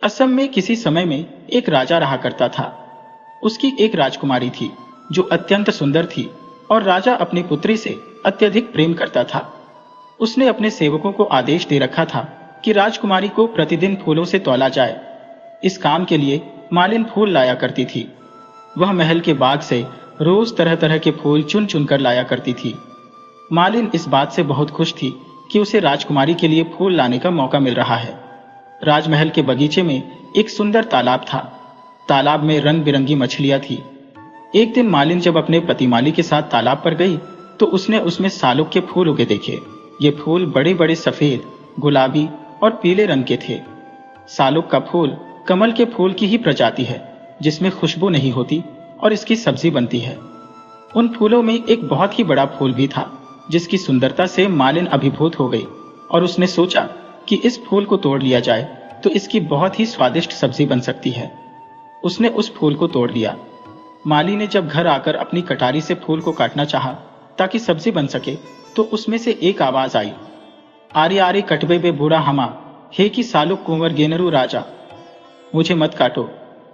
असम में किसी समय में एक राजा रहा करता था। उसकी एक राजकुमारी थी जो अत्यंत सुंदर थी और राजा अपनी पुत्री से अत्यधिक प्रेम करता था। उसने अपने सेवकों को आदेश दे रखा था कि राजकुमारी को प्रतिदिन फूलों से तौला जाए। इस काम के लिए मालिन फूल लाया करती थी। वह महल के बाग से रोज तरह तरह के फूल चुन चुन कर लाया करती थी। मालिन इस बात से बहुत खुश थी कि उसे राजकुमारी के लिए फूल लाने का मौका मिल रहा है। राजमहल के बगीचे में एक सुंदर तालाब था। तालाब में रंग बिरंगी मछलियां थी। एक दिन मालिन जब अपने पति माली के साथ तालाब पर गई तो उसने उसमें सालुक के फूल उगे देखे। ये फूल बड़े बड़े सफेद, गुलाबी और पीले रंग के थे। सालुक का फूल कमल के फूल की ही प्रजाति है जिसमें खुशबू नहीं होती और इसकी सब्जी बनती है। उन फूलों में एक बहुत ही बड़ा फूल भी था जिसकी सुंदरता से मालिन अभिभूत हो गई और उसने सोचा कि इस फूल को तोड़ लिया जाए तो इसकी बहुत ही स्वादिष्ट सब्जी बन सकती है। उसने उस फूल को तोड़ लिया। माली ने जब घर आकर अपनी कटारी से फूल को काटना चाहा ताकि सब्जी बन सके तो उसमें से एक आवाज आई, आरे आरे कटबे बे बूढ़ा हमा, हे कि सालुक कुंवर गेनरू राजा। मुझे मत काटो,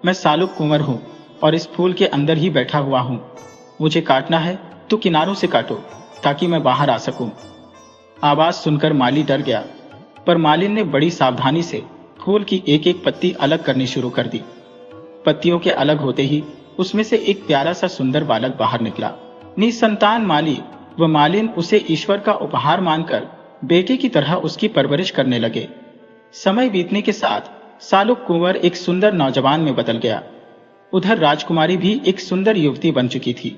मैं सालुक कुंवर हूं और इस फूल के अंदर ही बैठा हुआ हूं। मुझे काटना है तो किनारों से काटो ताकि मैं बाहर आ सकूं। आवाज सुनकर माली डर गया, पर मालिन ने बड़ी सावधानी से फूल की एक एक पत्ती अलग करनी शुरू कर दी। पत्तियों के अलग होते ही उसमें से एक प्यारा सा सुंदर बालक बाहर निकला। निसंतान माली व मालिन उसे ईश्वर का उपहार मानकर बेटे की तरह उसकी परवरिश करने लगे। समय बीतने के साथ सालुक कुंवर एक सुंदर नौजवान में बदल गया। उधर राजकुमारी भी एक सुंदर युवती बन चुकी थी।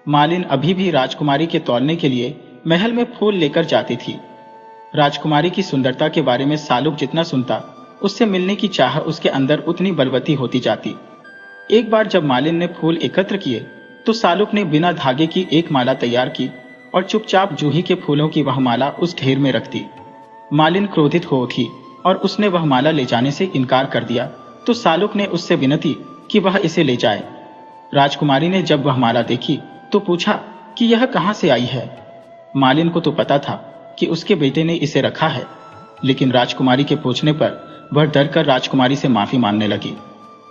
मालिन अभी भी राजकुमारी के तौलने के लिए महल में फूल लेकर जाती थी। राजकुमारी की सुंदरता के बारे में सालुक जितना सुनता उससे मिलने की चाह उसके अंदर उतनी बलवती होती जाती। एक बार जब मालिन ने फूल एकत्र किए तो सालुक ने बिना धागे की एक माला तैयार की और चुपचाप जूही के फूलों की वह माला उस ढेर में रख दी। मालिन क्रोधित हो उठी और उसने वह माला ले जाने से इनकार कर दिया तो सालुक ने उससे विनती कि वह इसे ले जाए। राजकुमारी ने जब वह माला देखी तो पूछा कि यह कहां से आई है। मालिन को तो पता था कि उसके बेटे ने इसे रखा है, लेकिन राजकुमारी के पूछने पर वह डरकर राजकुमारी से माफी मांगने लगी।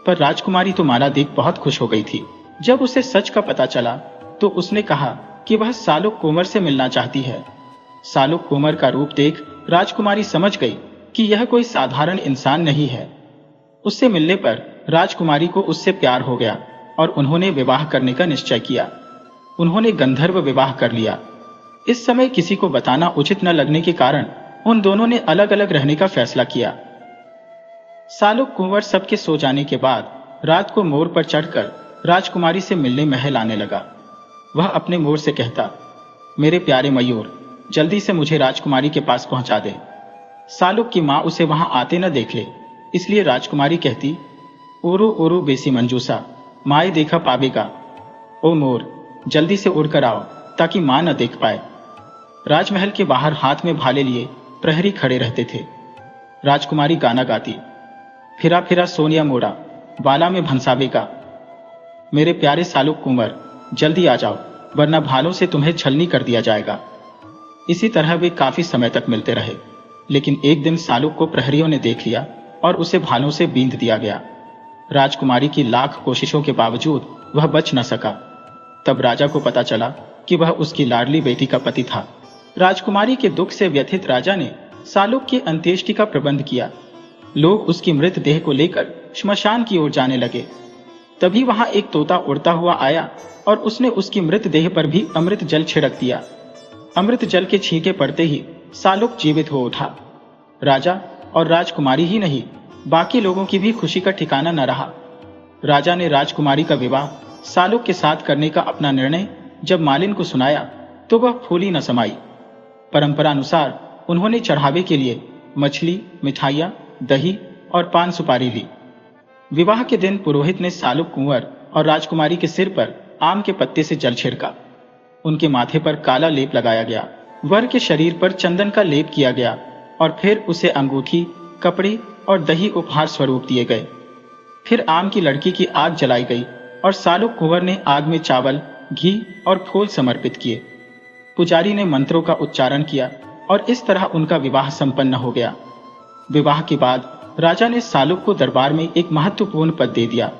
पर राजकुमारी तो माला देख बहुत खुश हो गई थी। जब उसे सच का पता चला तो उसने कहा कि वह सालुक कुंवर से मिलना चाहती है। सालुक कुंवर का रूप देख राजकुमारी समझ गई कि यह कोई साधारण इंसान नहीं है। उससे मिलने पर राजकुमारी को उससे प्यार हो गया और उन्होंने विवाह करने का निश्चय किया। उन्होंने गंधर्व विवाह कर लिया। इस समय किसी को बताना उचित न लगने के कारण उन दोनों ने अलग अलग रहने का फैसला किया। सालुक कुंवर सबके सो जाने के बाद रात को मोर पर चढ़कर राजकुमारी से मिलने महल आने लगा। वह अपने मोर से कहता, मेरे प्यारे मयूर, जल्दी से मुझे राजकुमारी के पास पहुंचा दे। सालुक की मां उसे वहां आते न देख ले, इसलिए राजकुमारी कहती, ओरू ओरू बेसी मंजूसा, माए देखा पावेगा। ओ मोर, जल्दी से उड़कर आओ ताकि मां न देख पाए। राजमहल के बाहर हाथ में भाले लिए प्रहरी खड़े रहते थे। राजकुमारी गाना गाती, फिरा फिरा सोनिया मोड़ा, बाला में भंसावेगा। मेरे प्यारे सालुक कुंवर, जल्दी आ जाओ वरना भालों से तुम्हें छलनी कर दिया जाएगा। इसी तरह वे काफी समय तक मिलते रहे, लेकिन एक दिन सालुक को प्रहरियों ने देख लिया और उसे भालों से बींध दिया गया। राजकुमारी की लाख कोशिशों के बावजूद वह बच न सका। तब राजा को पता चला कि वह उसकी लाडली बेटी का पति था। राजकुमारी के दुख से व्यथित राजा ने सालुक की अंत्येष्टि का प्रबंध किया। लोग उसकी मृत देह को लेकर श्मशान की ओर जाने लगे। तभी वहां एक तोता उड़ता हुआ आया और उसने उसकी मृत देह पर भी अमृत जल छिड़क दिया। अमृत जल के छींके पड़ते ही सालुक जीवित हो उठा। राजा और राजकुमारी ही नहीं, बाकी लोगों की भी खुशी का ठिकाना न रहा। राजा ने राजकुमारी का विवाह सालुक के साथ करने का अपना निर्णय जब मालिन को सुनाया तो वह फूली न समाई। परंपरा अनुसार उन्होंने चढ़ावे के लिए मछली, मिठाइयां, दही और पान सुपारी ली। विवाह के दिन पुरोहित ने सालुक कुंवर और राजकुमारी के सिर पर आम के पत्ते से जल छिड़का। उनके माथे पर काला लेप लगाया गया। वर के शरीर पर चंदन का लेप किया गया और फिर उसे अंगूठी, कपड़े और दही उपहार स्वरूप दिए गए। फिर आम की लड़की की आग जलाई गई और सालुक कुंवर ने आग में चावल, घी और फूल समर्पित किए। पुजारी ने मंत्रों का उच्चारण किया और इस तरह उनका विवाह संपन्न हो गया। विवाह के बाद राजा ने सालुक को दरबार में एक महत्वपूर्ण पद दे दिया।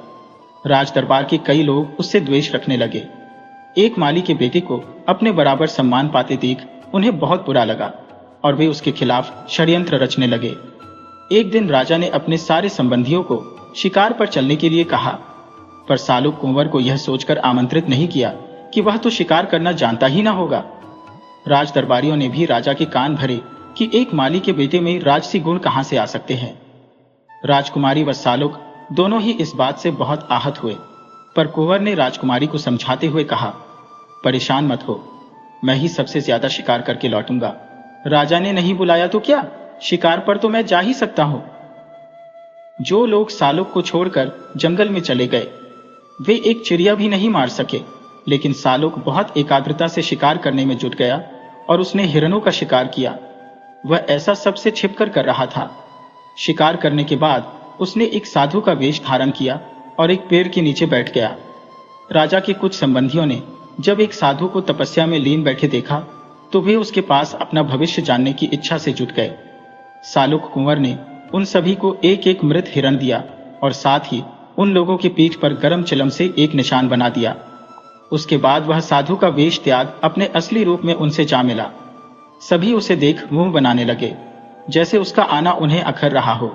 राज दरबार के कई लोग उससे द्वेष रखने लगे। एक माली के बेटे को अपने बराबर सम्मान पाते देख उन्हें बहुत बुरा लगा और वे उसके खिलाफ षड्यंत्र रचने लगे। एक दिन राजा ने अपने सारे संबंधियों को शिकार पर चलने के लिए कहा, पर सालुक कुंवर को यह सोचकर आमंत्रित नहीं किया कि वह तो शिकार करना जानता ही ना होगा। राज दरबारियों ने भी राजा के कान भरे कि एक माली के बेटे में राजसी गुण कहां से आ सकते हैं। राजकुमारी व सालुक दोनों ही इस बात से बहुत आहत हुए, पर कुंवर ने राजकुमारी को समझाते हुए कहा, परेशान मत हो, मैं ही सबसे ज्यादा शिकार करके लौटूंगा। राजा ने नहीं बुलाया तो क्या, शिकार पर तो मैं जा ही सकता हूं। जो लोग सालुक को छोड़कर जंगल में चले गए, वे एक चिड़िया भी नहीं मार सके, लेकिन सालुक बहुत एकाग्रता से शिकार करने में जुट गया और उसने हिरणों का शिकार किया। वह ऐसा सबसे छिपकर कर रहा था। शिकार करने के बाद उसने एक साधु का वेश धारण किया और एक पेड़ के नीचे बैठ गया। राजा के कुछ संबंधियों ने जब एक साधु को तपस्या में लीन बैठे देखा तो वे उसके पास अपना भविष्य जानने की इच्छा से जुट गए। सालुक कुंवर ने उन सभी को एक एक मृत हिरण दिया और साथ ही उन लोगों की पीठ पर गरम चिलम से एक निशान बना दिया। उसके बाद वह साधु का वेश त्याग अपने असली रूप में उनसे जा मिला। सभी उसे देख मुंह बनाने लगे, जैसे उसका आना उन्हें अखर रहा हो।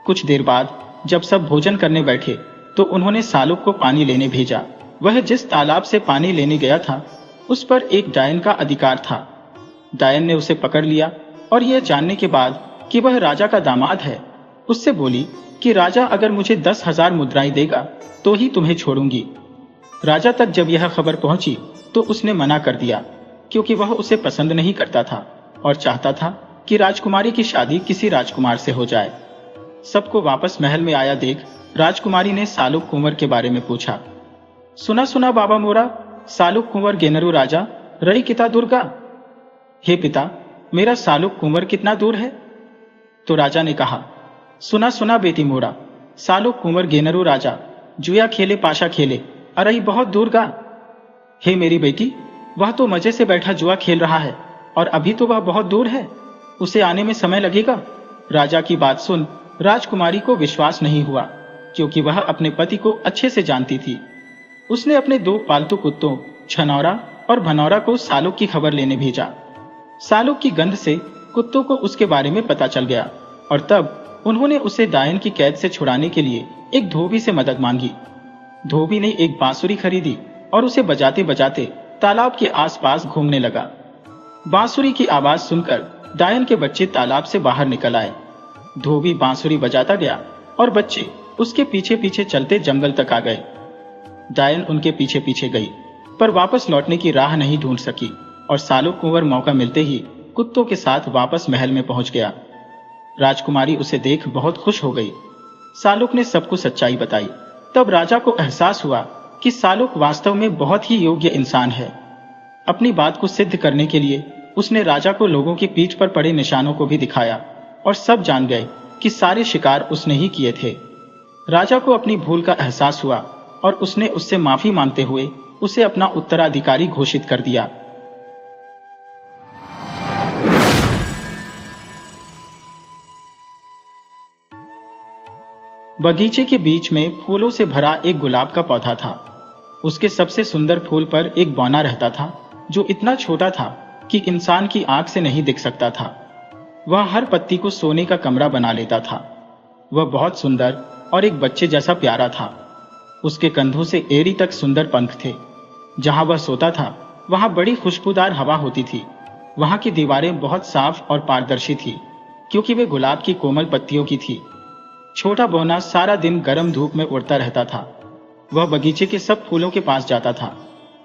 कुछ देर बाद जब सब भोजन करने बैठे तो उन्होंने सालुक को पानी लेने भेजा। वह जिस तालाब से पानी लेने गया था उस पर एक डायन का अधिकार था। डायन ने उसे पकड़ लिया और यह जानने के बाद कि वह राजा का दामाद है, उससे बोली कि राजा अगर मुझे 10,000 मुद्राएं देगा तो ही तुम्हें छोड़ूंगी। राजा तक जब यह खबर पहुंची तो उसने मना कर दिया, क्योंकि वह उसे पसंद नहीं करता था और चाहता था कि राजकुमारी की शादी किसी राजकुमार से हो जाए। सबको वापस महल में आया देख राजकुमारी ने सालुक कुंवर के बारे में पूछा। सुना सुना बाबा मोरा, सालुक कुंवर गेनरू राजा रही किता दुर्गा। हे पिता, मेरा सालुक कुंवर कितना दूर है? तो राजा ने कहा, सुना सुना बेटी मोरा, सालुक कुंवर गेनरू राजा जुया खेले पाशा खेले अरई बहुत दूर गा। हे मेरी बेटी, वह तो मजे से बैठा जुआ खेल रहा है और अभी तो वह बहुत दूर है, उसे आने में समय लगेगा। राजा की बात सुन राजकुमारी को विश्वास नहीं हुआ, क्योंकि वह अपने पति को अच्छे से जानती थी। उसने अपने 2 पालतू कुत्तों छनौरा और भनौरा को सालुक की खबर लेने भेजा। सालुक की गंध से कुत्तों को उसके बारे में पता चल गया और तब उन्होंने उसे डायन की कैद से छुड़ाने के लिए एक धोबी से मदद मांगी। धोबी ने एक बांसुरी खरीदी और उसे बजाते बजाते तालाब के आसपास घूमने लगा। बांसुरी की आवाज सुनकर डायन के बच्चे तालाब से बाहर निकल आए। धोबी बांसुरी बजाता गया और बच्चे उसके पीछे पीछे चलते जंगल तक आ गए। डायन उनके पीछे पीछे गई, पर वापस लौटने की राह नहीं ढूंढ सकी और सालुक कुंवर मौका मिलते ही कुत्तों के साथ वापस महल में पहुंच गया। राजकुमारी उसे देख बहुत खुश हो गई। सालुक ने सबको सच्चाई बताई। तब राजा को एहसास हुआ कि सालुक वास्तव में बहुत ही योग्य इंसान है। अपनी बात को सिद्ध करने के लिए उसने राजा को लोगों की पीठ पर पड़े निशानों को भी दिखाया और सब जान गए कि सारे शिकार उसने ही किए थे। राजा को अपनी भूल का एहसास हुआ और उसने उससे माफी मांगते हुए उसे अपना उत्तराधिकारी घोषित कर दिया। बगीचे के बीच में फूलों से भरा एक गुलाब का पौधा था। उसके सबसे सुंदर फूल पर एक बौना रहता था, जो इतना छोटा था कि इंसान की आंख से नहीं दिख सकता था। वह हर पत्ती को सोने का कमरा बना लेता था। वह बहुत सुंदर और एक बच्चे जैसा प्यारा था। उसके कंधों से एड़ी तक सुंदर पंख थे। जहां वह सोता था वहां बड़ी खुशबूदार हवा होती थी। वहां की दीवारें बहुत साफ और पारदर्शी थी, क्योंकि वे गुलाब की कोमल पत्तियों की थी। छोटा बौना सारा दिन गर्म धूप में उड़ता रहता था। वह बगीचे के सब फूलों के पास जाता था,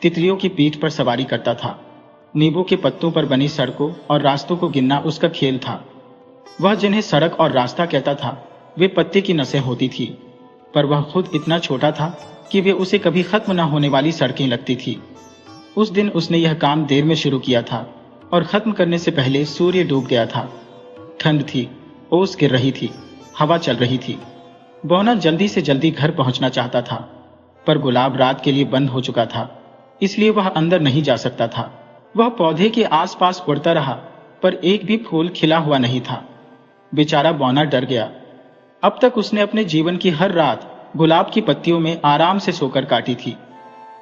तितलियों की पीठ पर सवारी करता था। नींबू के पत्तों पर बनी सड़कों और रास्तों को गिनना उसका खेल था। वह जिन्हें सड़क और रास्ता कहता था वे पत्ते की नसें होती थी, पर वह खुद इतना छोटा था कि वे उसे कभी खत्म न होने वाली सड़कें लगती थी। उस दिन उसने यह काम देर में शुरू किया था और खत्म करने से पहले सूर्य डूब गया था। ठंड थी, ओस गिर रही थी, हवा चल रही थी। बौना जल्दी से जल्दी घर पहुंचना चाहता था, पर गुलाब रात के लिए बंद हो चुका था, इसलिए वह अंदर नहीं जा सकता था। वह पौधे के आसपास उड़ता रहा, पर एक भी फूल खिला हुआ नहीं था। बेचारा बौना डर गया। अब तक उसने अपने जीवन की हर रात गुलाब की पत्तियों में आराम से सोकर काटी थी।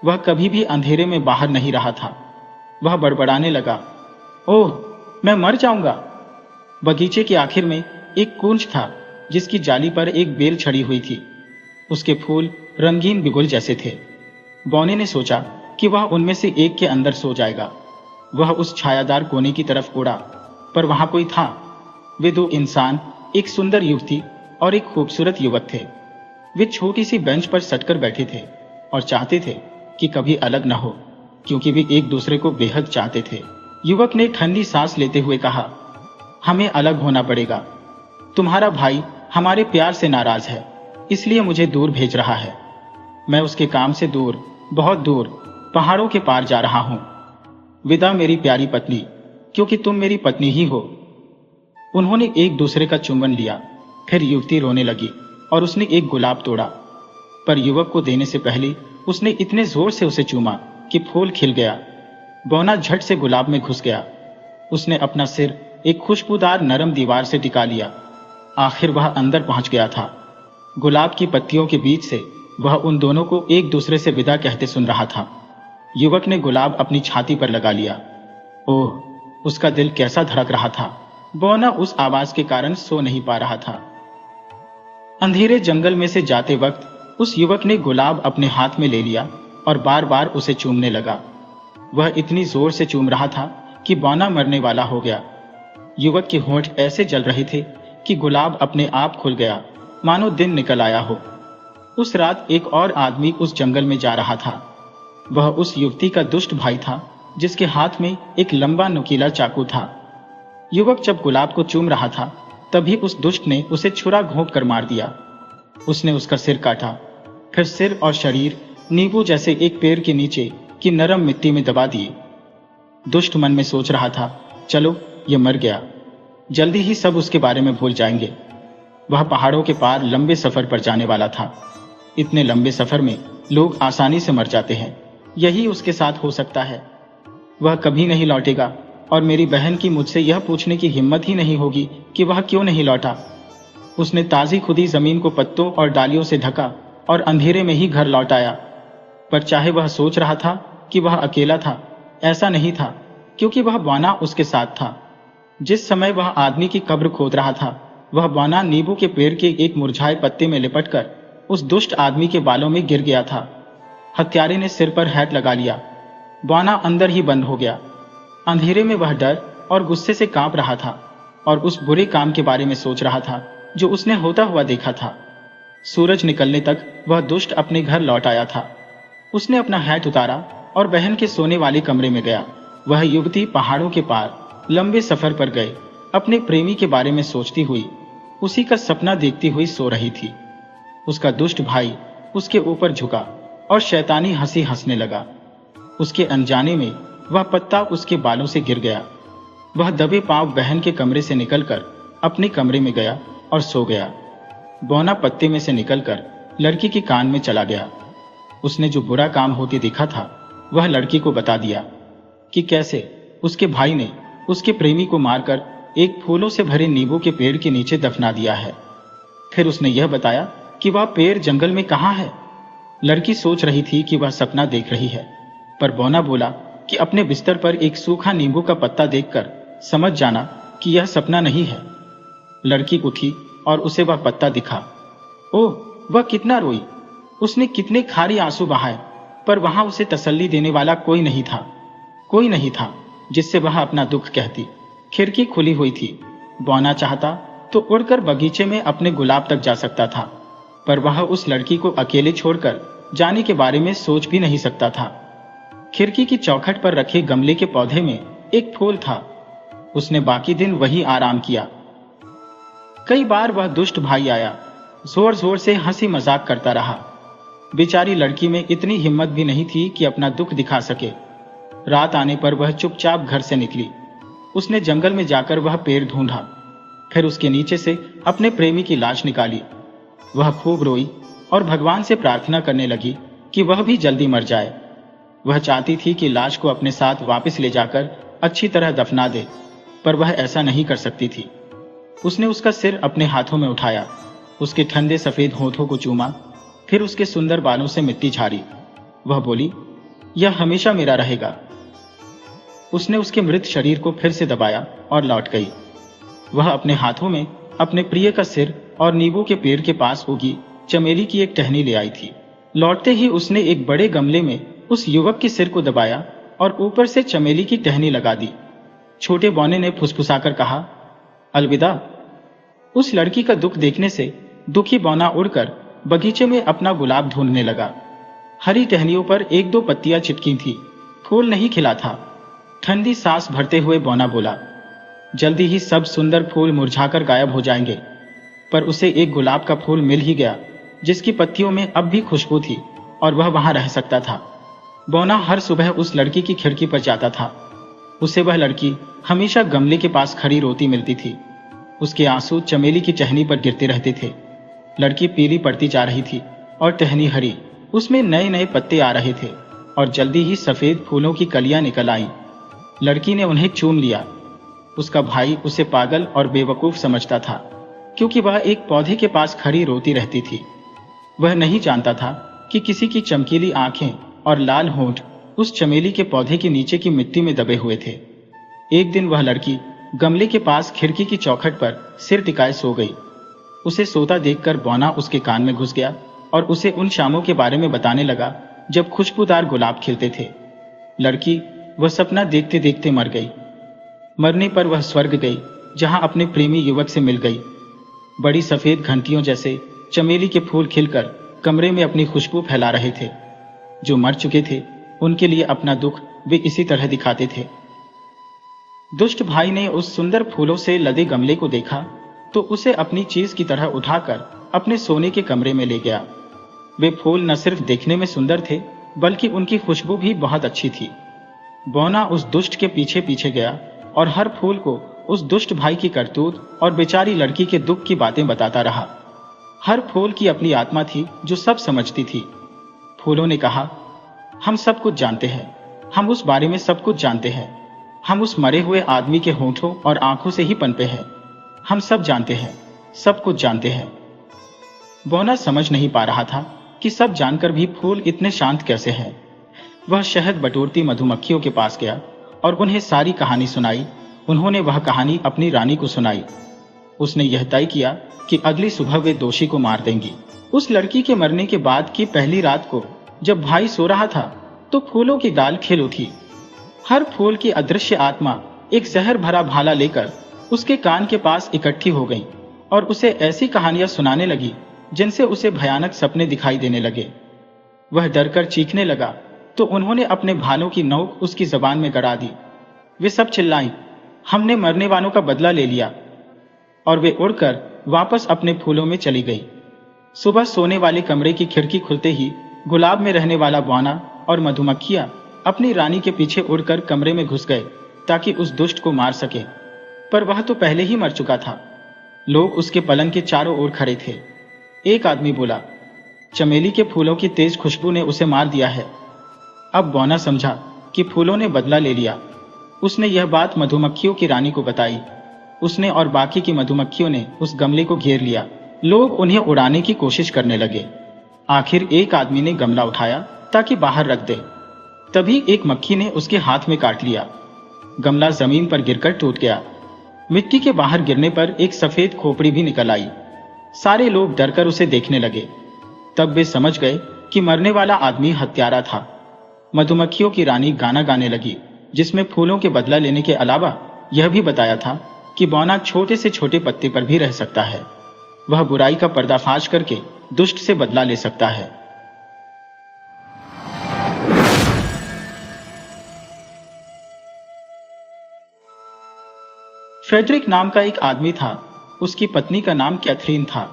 वह कभी भी अंधेरे में बाहर नहीं रहा था। वह बड़बड़ाने लगा, ओह, मैं मर जाऊंगा। बगीचे के आखिर में एक कूंज था जिसकी जाली पर एक बेल छड़ी हुई थी। उसके फूल रंगीन बिगुल जैसे थे। बौने ने सोचा कि वह उनमें से एक के अंदर सो जाएगा। वह उस छायादार कोने की तरफ उड़ा, पर वहां कोई था। वे दो इंसान, एक सुंदर युवती और एक खूबसूरत युवक थे। वे छोटी सी बेंच पर सटकर बैठे थे और चाहते थे कि कभी अलग न हो, क्योंकि वे एक दूसरे को बेहद चाहते थे। युवक ने ठंडी सांस लेते हुए कहा, हमें अलग होना पड़ेगा। तुम्हारा भाई हमारे प्यार से नाराज है, इसलिए मुझे दूर भेज रहा है। मैं उसके काम से दूर, बहुत दूर, पहाड़ों के पार जा रहा हूं। विदा मेरी प्यारी पत्नी, क्योंकि तुम मेरी पत्नी ही हो। उन्होंने एक दूसरे का चुंबन लिया। फिर युवती रोने लगी और उसने एक गुलाब तोड़ा, पर युवक को देने से पहले उसने इतने जोर से उसे चूमा कि फूल खिल गया। बौना झट से गुलाब में घुस गया। उसने अपना सिर एक खुशबूदार नरम दीवार से टिका लिया। आखिर वह अंदर पहुंच गया था। गुलाब की पत्तियों के बीच से वह उन दोनों को एक दूसरे से विदा कहते सुन रहा था। युवक ने गुलाब अपनी छाती पर लगा लिया। ओह, उसका दिल कैसा धड़क रहा था। बौना उस आवाज के कारण सो नहीं पा रहा था। अंधेरे जंगल में से जाते वक्त उस युवक ने गुलाब अपने हाथ में ले लिया और बार बार उसे चूमने लगा। वह इतनी जोर से चूम रहा था कि बौना मरने वाला हो गया। युवक के होंठ ऐसे जल रहे थे कि गुलाब अपने आप खुल गया, मानो दिन निकल आया हो। उस रात एक और आदमी उस जंगल में जा रहा था। वह उस युवती का दुष्ट भाई था, जिसके हाथ में एक लंबा नुकीला चाकू था। युवक जब गुलाब को चूम रहा था, तभी उस दुष्ट ने उसे छुरा घोंप कर मार दिया। उसने उसका सिर काटा, फिर सिर और शरीर नींबू जैसे एक पेड़ के नीचे की नरम मिट्टी में दबा दिए। दुष्ट मन में सोच रहा था, चलो ये मर गया, जल्दी ही सब उसके बारे में भूल जाएंगे। वह पहाड़ों के पार लंबे सफर पर जाने वाला था। इतने लंबे सफर में लोग आसानी से मर जाते हैं, यही उसके साथ हो सकता है। वह कभी नहीं लौटेगा और मेरी बहन की मुझसे यह पूछने की हिम्मत ही नहीं होगी कि वह क्यों नहीं लौटा। उसने ताजी खुदी जमीन को पत्तों और डालियों से ढका और अंधेरे में ही घर लौट आया। पर चाहे वह सोच रहा था कि वह अकेला था, ऐसा नहीं था, क्योंकि वह बौना उसके साथ था। जिस समय वह आदमी की कब्र खोद रहा था, वह बौना नींबू के पेड़ के एक मुरझाए पत्ते में लिपटकर उस दुष्ट आदमी के बालों में गिर गया था। हत्यारे ने सिर पर हैट लगा लिया। बौना अंदर ही बंद हो गया। अंधेरे में वह डर और गुस्से से कांप रहा था और उस बुरे काम के बारे में सोच रहा था जो उसने होता हुआ देखा था। सूरज निकलने तक वह दुष्ट अपने घर लौट आया था। उसने अपना हैट उतारा और बहन के सोने वाले कमरे में गया। वह युवती पहाड़ों के पार लंबे सफर पर गए अपने प्रेमी के बारे में सोचती हुई, उसी का सपना देखती हुई सो रही थी। उसका दुष्ट भाई उसके ऊपर झुका और शैतानी हंसी हंसने लगा। उसके अनजाने में वह पत्ता उसके बालों से गिर गया। वह दबे पांव बहन के कमरे से निकलकर अपने कमरे में गया और सो गया। बौना पत्ते में से निकलकर लड़की के कान में चला गया। उसने जो बुरा काम होते देखा था वह लड़की को बता दिया कि कैसे उसके भाई ने उसके प्रेमी को मारकर एक फूलों से भरे नींबू के पेड़ के नीचे दफना दिया है। फिर उसने यह बताया कि वह पेड़ जंगल में कहाँ है। लड़की सोच रही थी कि वह सपना देख रही है, पर बौना बोला कि अपने बिस्तर पर एक सूखा नींबू का पत्ता देखकर समझ जाना कि यह सपना नहीं है। लड़की उठी और उसे वह पत्ता दिखा। ओह, वह कितना रोई। उसने कितने खारी आंसू बहाए, पर वहां उसे तसल्ली देने वाला कोई नहीं था। कोई नहीं था जिससे वह अपना दुख कहती। खिड़की खुली हुई थी। बौना चाहता तो उड़कर बगीचे में अपने गुलाब तक जा सकता था, पर वह उस लड़की को अकेले छोड़कर जाने के बारे में सोच भी नहीं सकता था। खिड़की की चौखट पर रखे गमले के पौधे में एक फूल था। उसने बाकी दिन वही आराम किया। कई बार वह दुष्ट भाई आया, जोर जोर से हंसी मजाक करता रहा। बेचारी लड़की में इतनी हिम्मत भी नहीं थी कि अपना दुख दिखा सके। रात आने पर वह चुपचाप घर से निकली। उसने जंगल में जाकर वह पेड़ ढूंढा, फिर उसके नीचे से अपने प्रेमी की लाश निकाली। वह खूब रोई और भगवान से प्रार्थना करने लगी कि वह भी जल्दी मर जाए। वह चाहती थी कि लाश को अपने साथ वापस ले जाकर अच्छी तरह दफना दे, पर वह ऐसा नहीं कर सकती थी। उसने उसका सिर अपने हाथों में उठाया उसके ठंडे सफेद होठों को चूमा, फिर उसके सुंदर बालों से मिट्टी झाड़ी। वह बोली, यह हमेशा मेरा रहेगा। उसने उसके मृत शरीर को फिर से दबाया और लौट गई। वह अपने हाथों में अपने प्रिय का सिर और नींबू के पेड़ के पास उगी चमेली की एक टहनी ले आई थी। लौटते ही उसने एक बड़े गमले में उस युवक के सिर को दबाया और ऊपर से चमेली की टहनी लगा दी। छोटे बौने ने फुसफुसाकर कहा, अलविदा। उस लड़की का दुख देखने से दुखी बौना उड़कर बगीचे में अपना गुलाब ढूंढने लगा। हरी टहनियों पर एक दो पत्तियां चिपकी थी, फूल नहीं खिला था। ठंडी सांस भरते हुए बौना बोला, जल्दी ही सब सुंदर फूल मुरझाकर गायब हो जाएंगे। पर उसे एक गुलाब का फूल मिल ही गया, जिसकी पत्तियों में अब भी खुशबू थी और वह वहां रह सकता था। बौना हर सुबह उस लड़की की खिड़की पर जाता था। उसे वह लड़की हमेशा गमले के पास खड़ी रोती मिलती थी। उसके आंसू चमेली की टहनी पर गिरते रहते थे। लड़की पीली पड़ती जा रही थी और टहनी हरी, उसमें नए नए पत्ते आ रहे थे और जल्दी ही सफेद फूलों की कलियां निकल आईं। लड़की ने उन्हें चूम लिया। उसका भाई उसे पागल और बेवकूफ समझता था, क्योंकि वह एक पौधे के पास खड़ी रोती रहती थी। वह नहीं जानता था कि किसी की चमकीली आंखें और लाल होंठ उस चमेली के पौधे के नीचे की मिट्टी में दबे हुए थे। एक दिन वह लड़की गमले के पास खिड़की की चौखट पर सिर टिकाए सो गई। उसे सोता देखकर बौना उसके कान में घुस गया और उसे उन शामों के बारे में बताने लगा जब खुशबूदार गुलाब खिलते थे। लड़की वह सपना देखते देखते मर गई। मरने पर वह स्वर्ग गई, जहां अपने प्रेमी युवक से मिल गई। बड़ी सफेद घंटियों जैसे चमेली के फूल खिलकर कमरे में अपनी खुशबू फैला रहे थे। जो मर चुके थे उनके लिए अपना दुख वे इसी तरह दिखाते थे। दुष्ट भाई ने उस सुंदर फूलों से लदे गमले को देखा तो उसे अपनी चीज की तरह उठाकर अपने सोने के कमरे में ले गया। वे फूल न सिर्फ देखने में सुंदर थे, बल्कि उनकी खुशबू भी बहुत अच्छी थी। बौना उस दुष्ट के पीछे पीछे गया और हर फूल को उस दुष्ट भाई की करतूत और बेचारी लड़की के दुख की बातें बताता रहा। हर फूल की अपनी आत्मा थी जो सब समझती थी। फूलों ने कहा, हम सब कुछ जानते हैं, हम उस बारे में सब कुछ जानते हैं। हम उस मरे हुए आदमी के होठों और आंखों से ही पनपे हैं। हम सब जानते हैं, सब कुछ जानते हैं। बौना समझ नहीं पा रहा था कि सब जानकर भी फूल इतने शांत कैसे हैं। वह शहद बटोरती मधुमक्खियों के पास गया और उन्हें सारी कहानी सुनाई। उन्होंने वह कहानी अपनी रानी को सुनाई। उसने यह तय किया कि अगली सुबह वे दोषी को मार देंगी। उस लड़की के मरने के बाद की पहली रात को जब भाई सो रहा था तो फूलों की डाल खिल उठी। हर फूल की अदृश्य आत्मा एक जहर भरा भाला लेकर उसके कान के पास इकट्ठी हो गई और उसे ऐसी कहानियां सुनाने लगी जिनसे उसे भयानक सपने दिखाई देने लगे। वह डरकर चीखने लगा तो उन्होंने अपने भालों की नोक उसकी जबान में गड़ा दी। वे सब चिल्लाईं, हमने मरने वालों का बदला ले लिया। और वे उड़कर वापस अपने फूलों में चली गई। सुबह सोने वाले कमरे की खिड़की खुलते ही गुलाब में रहने वाला बौना और मधुमक्खियां अपनी रानी के पीछे उड़कर कमरे में घुस गए ताकि उस दुष्ट को मार सके। पर वह तो पहले ही मर चुका था। लोग उसके पलंग के चारों ओर खड़े थे। एक आदमी बोला, चमेली के फूलों की तेज खुशबू ने उसे मार दिया है। अब बौना समझा कि फूलों ने बदला ले लिया। उसने यह बात मधुमक्खियों की रानी को बताई। उसने और बाकी की मधुमक्खियों ने उस गमले को घेर लिया। लोग उन्हें उड़ाने की कोशिश करने लगे। आखिर एक आदमी ने गमला उठाया ताकि बाहर रख दे। तभी एक मक्खी ने उसके हाथ में काट लिया। गमला जमीन पर गिरकर टूट गया। मिट्टी के बाहर गिरने पर एक सफेद खोपड़ी भी निकल आई। सारे लोग डरकर उसे देखने लगे। तब वे समझ गए कि मरने वाला आदमी हत्यारा था। मधुमक्खियों की रानी गाना गाने लगी, जिसमें फूलों के बदला लेने के अलावा यह भी बताया था कि बौना छोटे से छोटे पत्ते पर भी रह सकता है। वह बुराई का पर्दाफाश करके दुष्ट से बदला ले सकता है। फ्रेडरिक नाम का एक आदमी था। उसकी पत्नी का नाम कैथरीन था।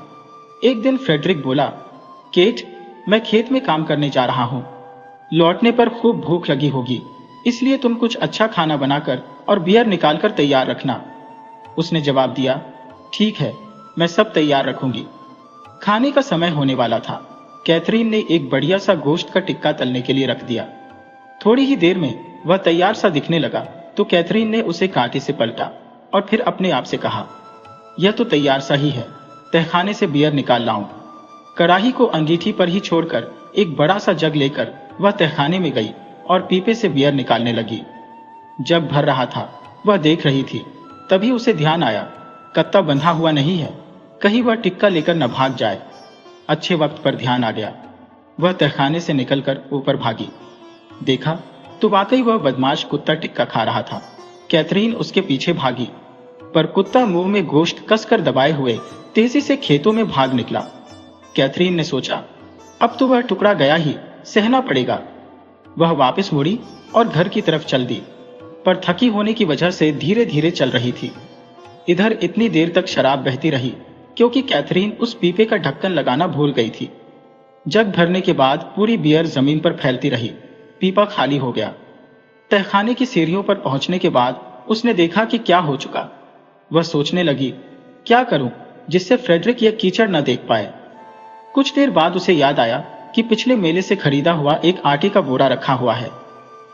एक दिन फ्रेडरिक बोला, केट, मैं खेत में काम करने जा रहा हूं। लौटने पर खूब भूख लगी होगी, इसलिए तुम कुछ अच्छा खाना बनाकर और बियर निकालकर तैयार रखना। उसने जवाब दिया, ठीक है, मैं सब तैयार रखूंगी। खाने का समय होने वाला था। कैथरीन ने एक बढ़िया सा गोश्त का टिक्का तलने के लिए रख दिया। थोड़ी ही देर में वह तैयार सा दिखने लगा तो कैथरीन ने उसे कांटे से पलटा और फिर अपने आप से कहा, यह तो तैयार सा ही है। तहखाने से बियर निकाल लाऊं। कड़ाही को अंगीठी पर ही छोड़कर एक बड़ा सा जग लेकर वह तहखाने में गई और पीपे से बियर निकालने लगी। जग भर रहा था, वह देख रही थी। तभी उसे ध्यान आया, कत्ता बंधा हुआ नहीं है, कहीं वह टिक्का लेकर न भाग जाए। अच्छे वक्त पर ध्यान आ गया। वह तहखाने से निकलकर ऊपर भागी। देखा तो वाकई वह बदमाश कुत्ता टिक्का खा रहा था। कैथरीन उसके पीछे भागी, पर कुत्ता मुंह में गोश्त कसकर दबाए हुए तेजी से खेतों में भाग निकला। कैथरीन ने सोचा, अब तो वह टुकड़ा गया ही, सहना पड़ेगा। वह वापस मुड़ी और घर की तरफ चल दी, पर थकी होने की वजह से धीरे धीरे चल रही थी। इधर इतनी देर तक शराब बहती रही क्योंकि कैथरीन उस पीपे का ढक्कन लगाना भूल गई थी। जग भरने के बाद पूरी बियर जमीन पर फैलती रही। पीपा खाली हो गया। तहखाने की सीढ़ियों पर पहुंचने के बाद उसने देखा कि क्या हो चुका। वह सोचने लगी, क्या करूं जिससे फ्रेडरिक यह कीचड़ न देख पाए। कुछ देर बाद उसे याद आया कि पिछले मेले से खरीदा हुआ एक आटे का बोरा रखा हुआ है।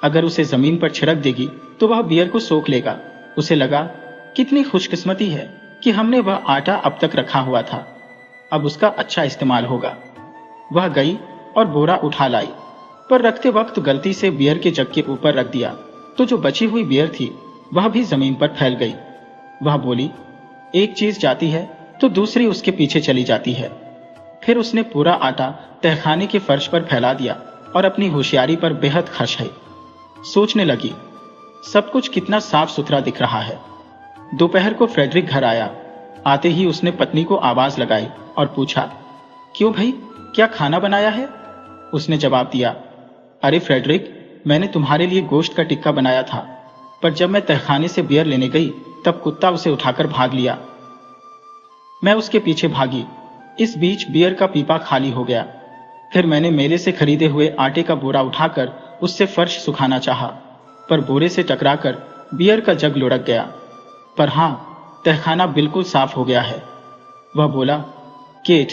अगर उसे जमीन पर छिड़क देगी तो वह बियर को सोख लेगा। उसे लगा, कितनी खुशकिस्मती है कि हमने वह आटा अब तक रखा हुआ था, अब उसका अच्छा इस्तेमाल होगा। वह गई और बोरा उठा लाई, पर रखते वक्त गलती से बियर के जग के ऊपर रख दिया तो जो बची हुई बियर थी वह भी जमीन पर फैल गई। वह बोली, एक चीज जाती है तो दूसरी उसके पीछे चली जाती है। फिर उसने पूरा आटा तहखाने के फर्श पर फैला दिया और अपनी होशियारी पर बेहद खुश है। सोचने लगी, सब कुछ कितना साफ सुथरा दिख रहा है। दोपहर को फ्रेडरिक घर आया। आते ही उसने पत्नी को आवाज लगाई और पूछा, क्यों भाई, क्या खाना बनाया है? उसने जवाब दिया, अरे फ्रेडरिक, मैंने तुम्हारे लिए गोश्त का टिक्का बनाया था, पर जब मैं तहखाने से बियर लेने गई तब कुत्ता उसे उठाकर भाग लिया। मैं उसके पीछे भागी। इस बीच बियर का पीपा खाली हो गया। फिर मैंने मेले से खरीदे हुए आटे का बोरा उठाकर उससे फर्श सुखाना चाहा, पर बोरे से टकराकर बियर का जग लुढ़क गया। पर हां, तहखाना बिल्कुल साफ हो गया है। वह बोला, केट,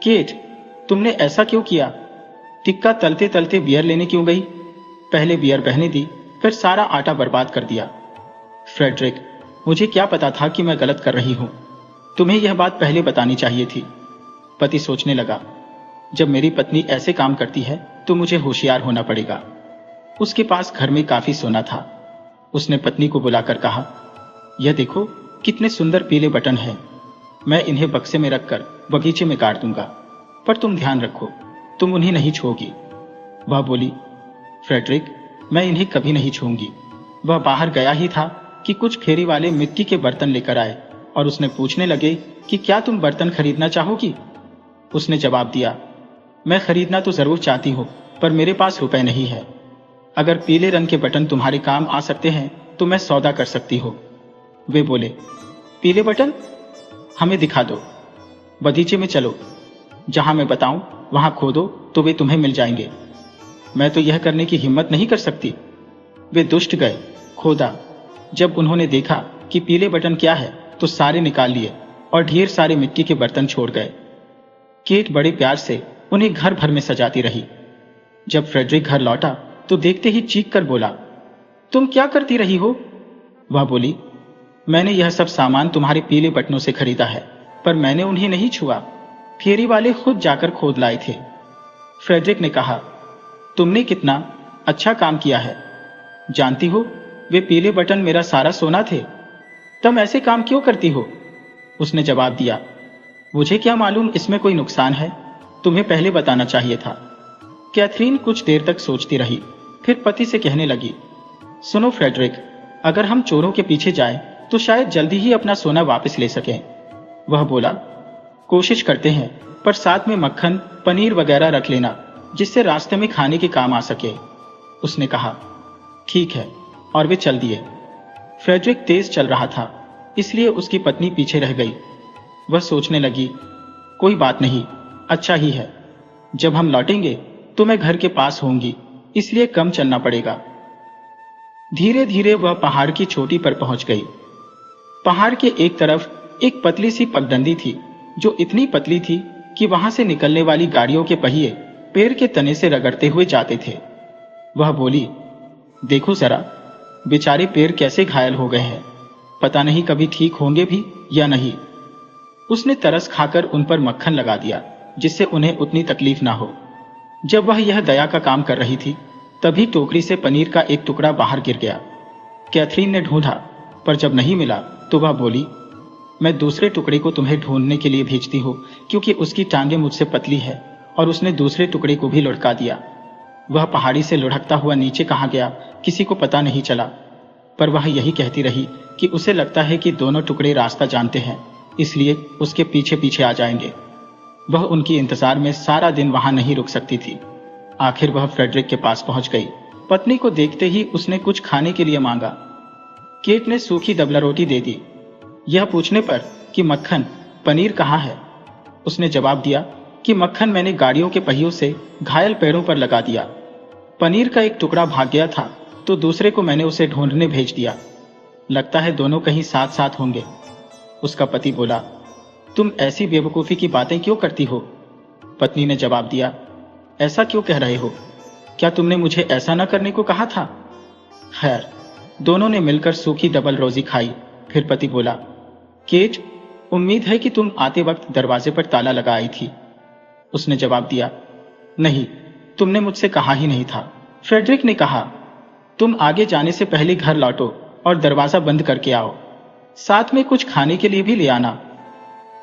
केट, तुमने ऐसा क्यों किया? टिक्का तलते तलते बियर लेने क्यों गई? पहले बियर बहने दी, फिर सारा आटा बर्बाद कर दिया। फ्रेडरिक, मुझे क्या पता था कि मैं गलत कर रही हूं। तुम्हें यह बात पहले बतानी चाहिए थी। पति सोचने लगा, जब मेरी पत्नी ऐसे काम करती है तो मुझे होशियार होना पड़ेगा। उसके पास घर में काफी सोना था। उसने पत्नी को बुलाकर कहा, यह देखो कितने सुंदर पीले बटन हैं। मैं इन्हें बक्से में रखकर बगीचे में गाड़ दूंगा, पर तुम ध्यान रखो, तुम उन्हें नहीं छूओगी। वह बोली, फ्रेडरिक, मैं इन्हें कभी नहीं छूऊंगी। वह बाहर गया ही था कि कुछ फेरी वाले मिट्टी के बर्तन लेकर आए और उसने पूछने लगे कि क्या तुम बर्तन खरीदना चाहोगी? उसने जवाब दिया, मैं खरीदना तो जरूर चाहती हूँ, पर मेरे पास रुपए नहीं है। अगर पीले रंग के बटन तुम्हारे काम आ सकते हैं तो मैं सौदा कर सकती हूँ। वे बोले, पीले बटन? हमें दिखा दो। बगीचे में चलो, जहां मैं बताऊं वहां खोदो तो वे तुम्हें मिल जाएंगे। मैं तो यह करने की हिम्मत नहीं कर सकती। वे दुष्ट गए, खोदा। जब उन्होंने देखा कि पीले बटन क्या है तो सारे निकाल लिए और ढेर सारे मिट्टी के बर्तन छोड़ गए। केट बड़े प्यार से उन्हें घर भर में सजाती रही। जब फ्रेडरिक घर लौटा तो देखते ही चीख कर बोला, तुम क्या करती रही हो? वह बोली, मैंने यह सब सामान तुम्हारे पीले बटनों से खरीदा है, पर मैंने उन्हें नहीं छुआ। फेरी वाले खुद जाकर खोद लाए थे। फ्रेडरिक ने कहा, तुमने कितना अच्छा काम किया है। जानती हो, वे पीले बटन मेरा सारा सोना थे। तुम ऐसे काम क्यों करती हो? उसने जवाब दिया, मुझे क्या मालूम इसमें कोई नुकसान है, तुम्हें पहले बताना चाहिए था। कैथरीन कुछ देर तक सोचती रही, फिर पति से कहने लगी, सुनो फ्रेडरिक, अगर हम चोरों के पीछे जाएं तो शायद जल्दी ही अपना सोना वापस ले सकें। वह बोला, कोशिश करते हैं, पर साथ में मक्खन, पनीर वगैरह रख लेना, जिससे रास्ते में खाने के काम आ सके। उसने कहा, ठीक है, और वे चल दिए। फ्रेडरिक तेज चल रहा था, इसलिए उसकी पत्नी पीछे रह गई। वह सोचने लगी, कोई बात नहीं, अच्छा ही है। जब हम लौटेंगे तो मैं घर के पास होंगी, इसलिए कम चलना पड़ेगा। धीरे धीरे वह पहाड़ की चोटी पर पहुंच गई। पहाड़ के एक तरफ एक पतली सी पगडंडी थी, जो इतनी पतली थी कि वहां से निकलने वाली गाड़ियों के पहिए पेड़ के तने से रगड़ते हुए जाते थे। वह बोली, देखो जरा, बेचारे पेड़ कैसे घायल हो गए हैं, पता नहीं कभी ठीक होंगे भी या नहीं। उसने तरस खाकर उन पर मक्खन लगा दिया, जिससे उन्हें उतनी तकलीफ ना हो। जब वह यह दया का काम कर रही थी, तभी टोकरी से पनीर का एक टुकड़ा बाहर गिर गया। कैथरीन ने ढूंढा, पर जब नहीं मिला तो वह बोली, मैं दूसरे टुकड़े को तुम्हें ढूंढने के लिए भेजती हूँ, क्योंकि उसकी टांगें मुझसे पतली है। और उसने दूसरे टुकड़े को भी लुढ़का दिया। वह पहाड़ी से लुढ़कता हुआ नीचे कहाँ गया, किसी को पता नहीं चला, पर वह यही कहती रही कि उसे लगता है कि दोनों टुकड़े रास्ता जानते हैं, इसलिए उसके पीछे पीछे आ जाएंगे। वह उनकी इंतजार में सारा दिन वहां नहीं रुक सकती थी। आखिर वह फ्रेडरिक के पास पहुंच गई। पत्नी को देखते ही उसने कुछ खाने के लिए मांगा। केट ने सूखी दबला रोटी दे दी। यह पूछने पर कि मक्खन, पनीर कहाँ है, उसने जवाब दिया कि मक्खन मैंने गाड़ियों के पहियों से घायल पेड़ों पर लगा दिया। पनीर का एक टुकड़ा भाग गया था, तो दूसरे को मैंने उसे ढूंढने भेज दिया। लगता है दोनों कहीं साथ साथ होंगे। उसका पति बोला, तुम ऐसी बेवकूफ़ी की बातें क्यों करती हो? पत्नी ने जवाब दिया, ऐसा क्यों कह रहे हो? क्या तुमने मुझे ऐसा न करने को कहा था? खैर, दोनों ने मिलकर सूखी डबल रोजी खाई। फिर पति बोला, केट, उम्मीद है कि तुम आते वक्त दरवाजे पर ताला लगा आई थी। उसने जवाब दिया, नहीं, तुमने मुझसे कहा ही नहीं था। फ्रेडरिक ने कहा, तुम आगे जाने से पहले घर लौटो और दरवाजा बंद करके आओ। साथ में कुछ खाने के लिए भी ले आना।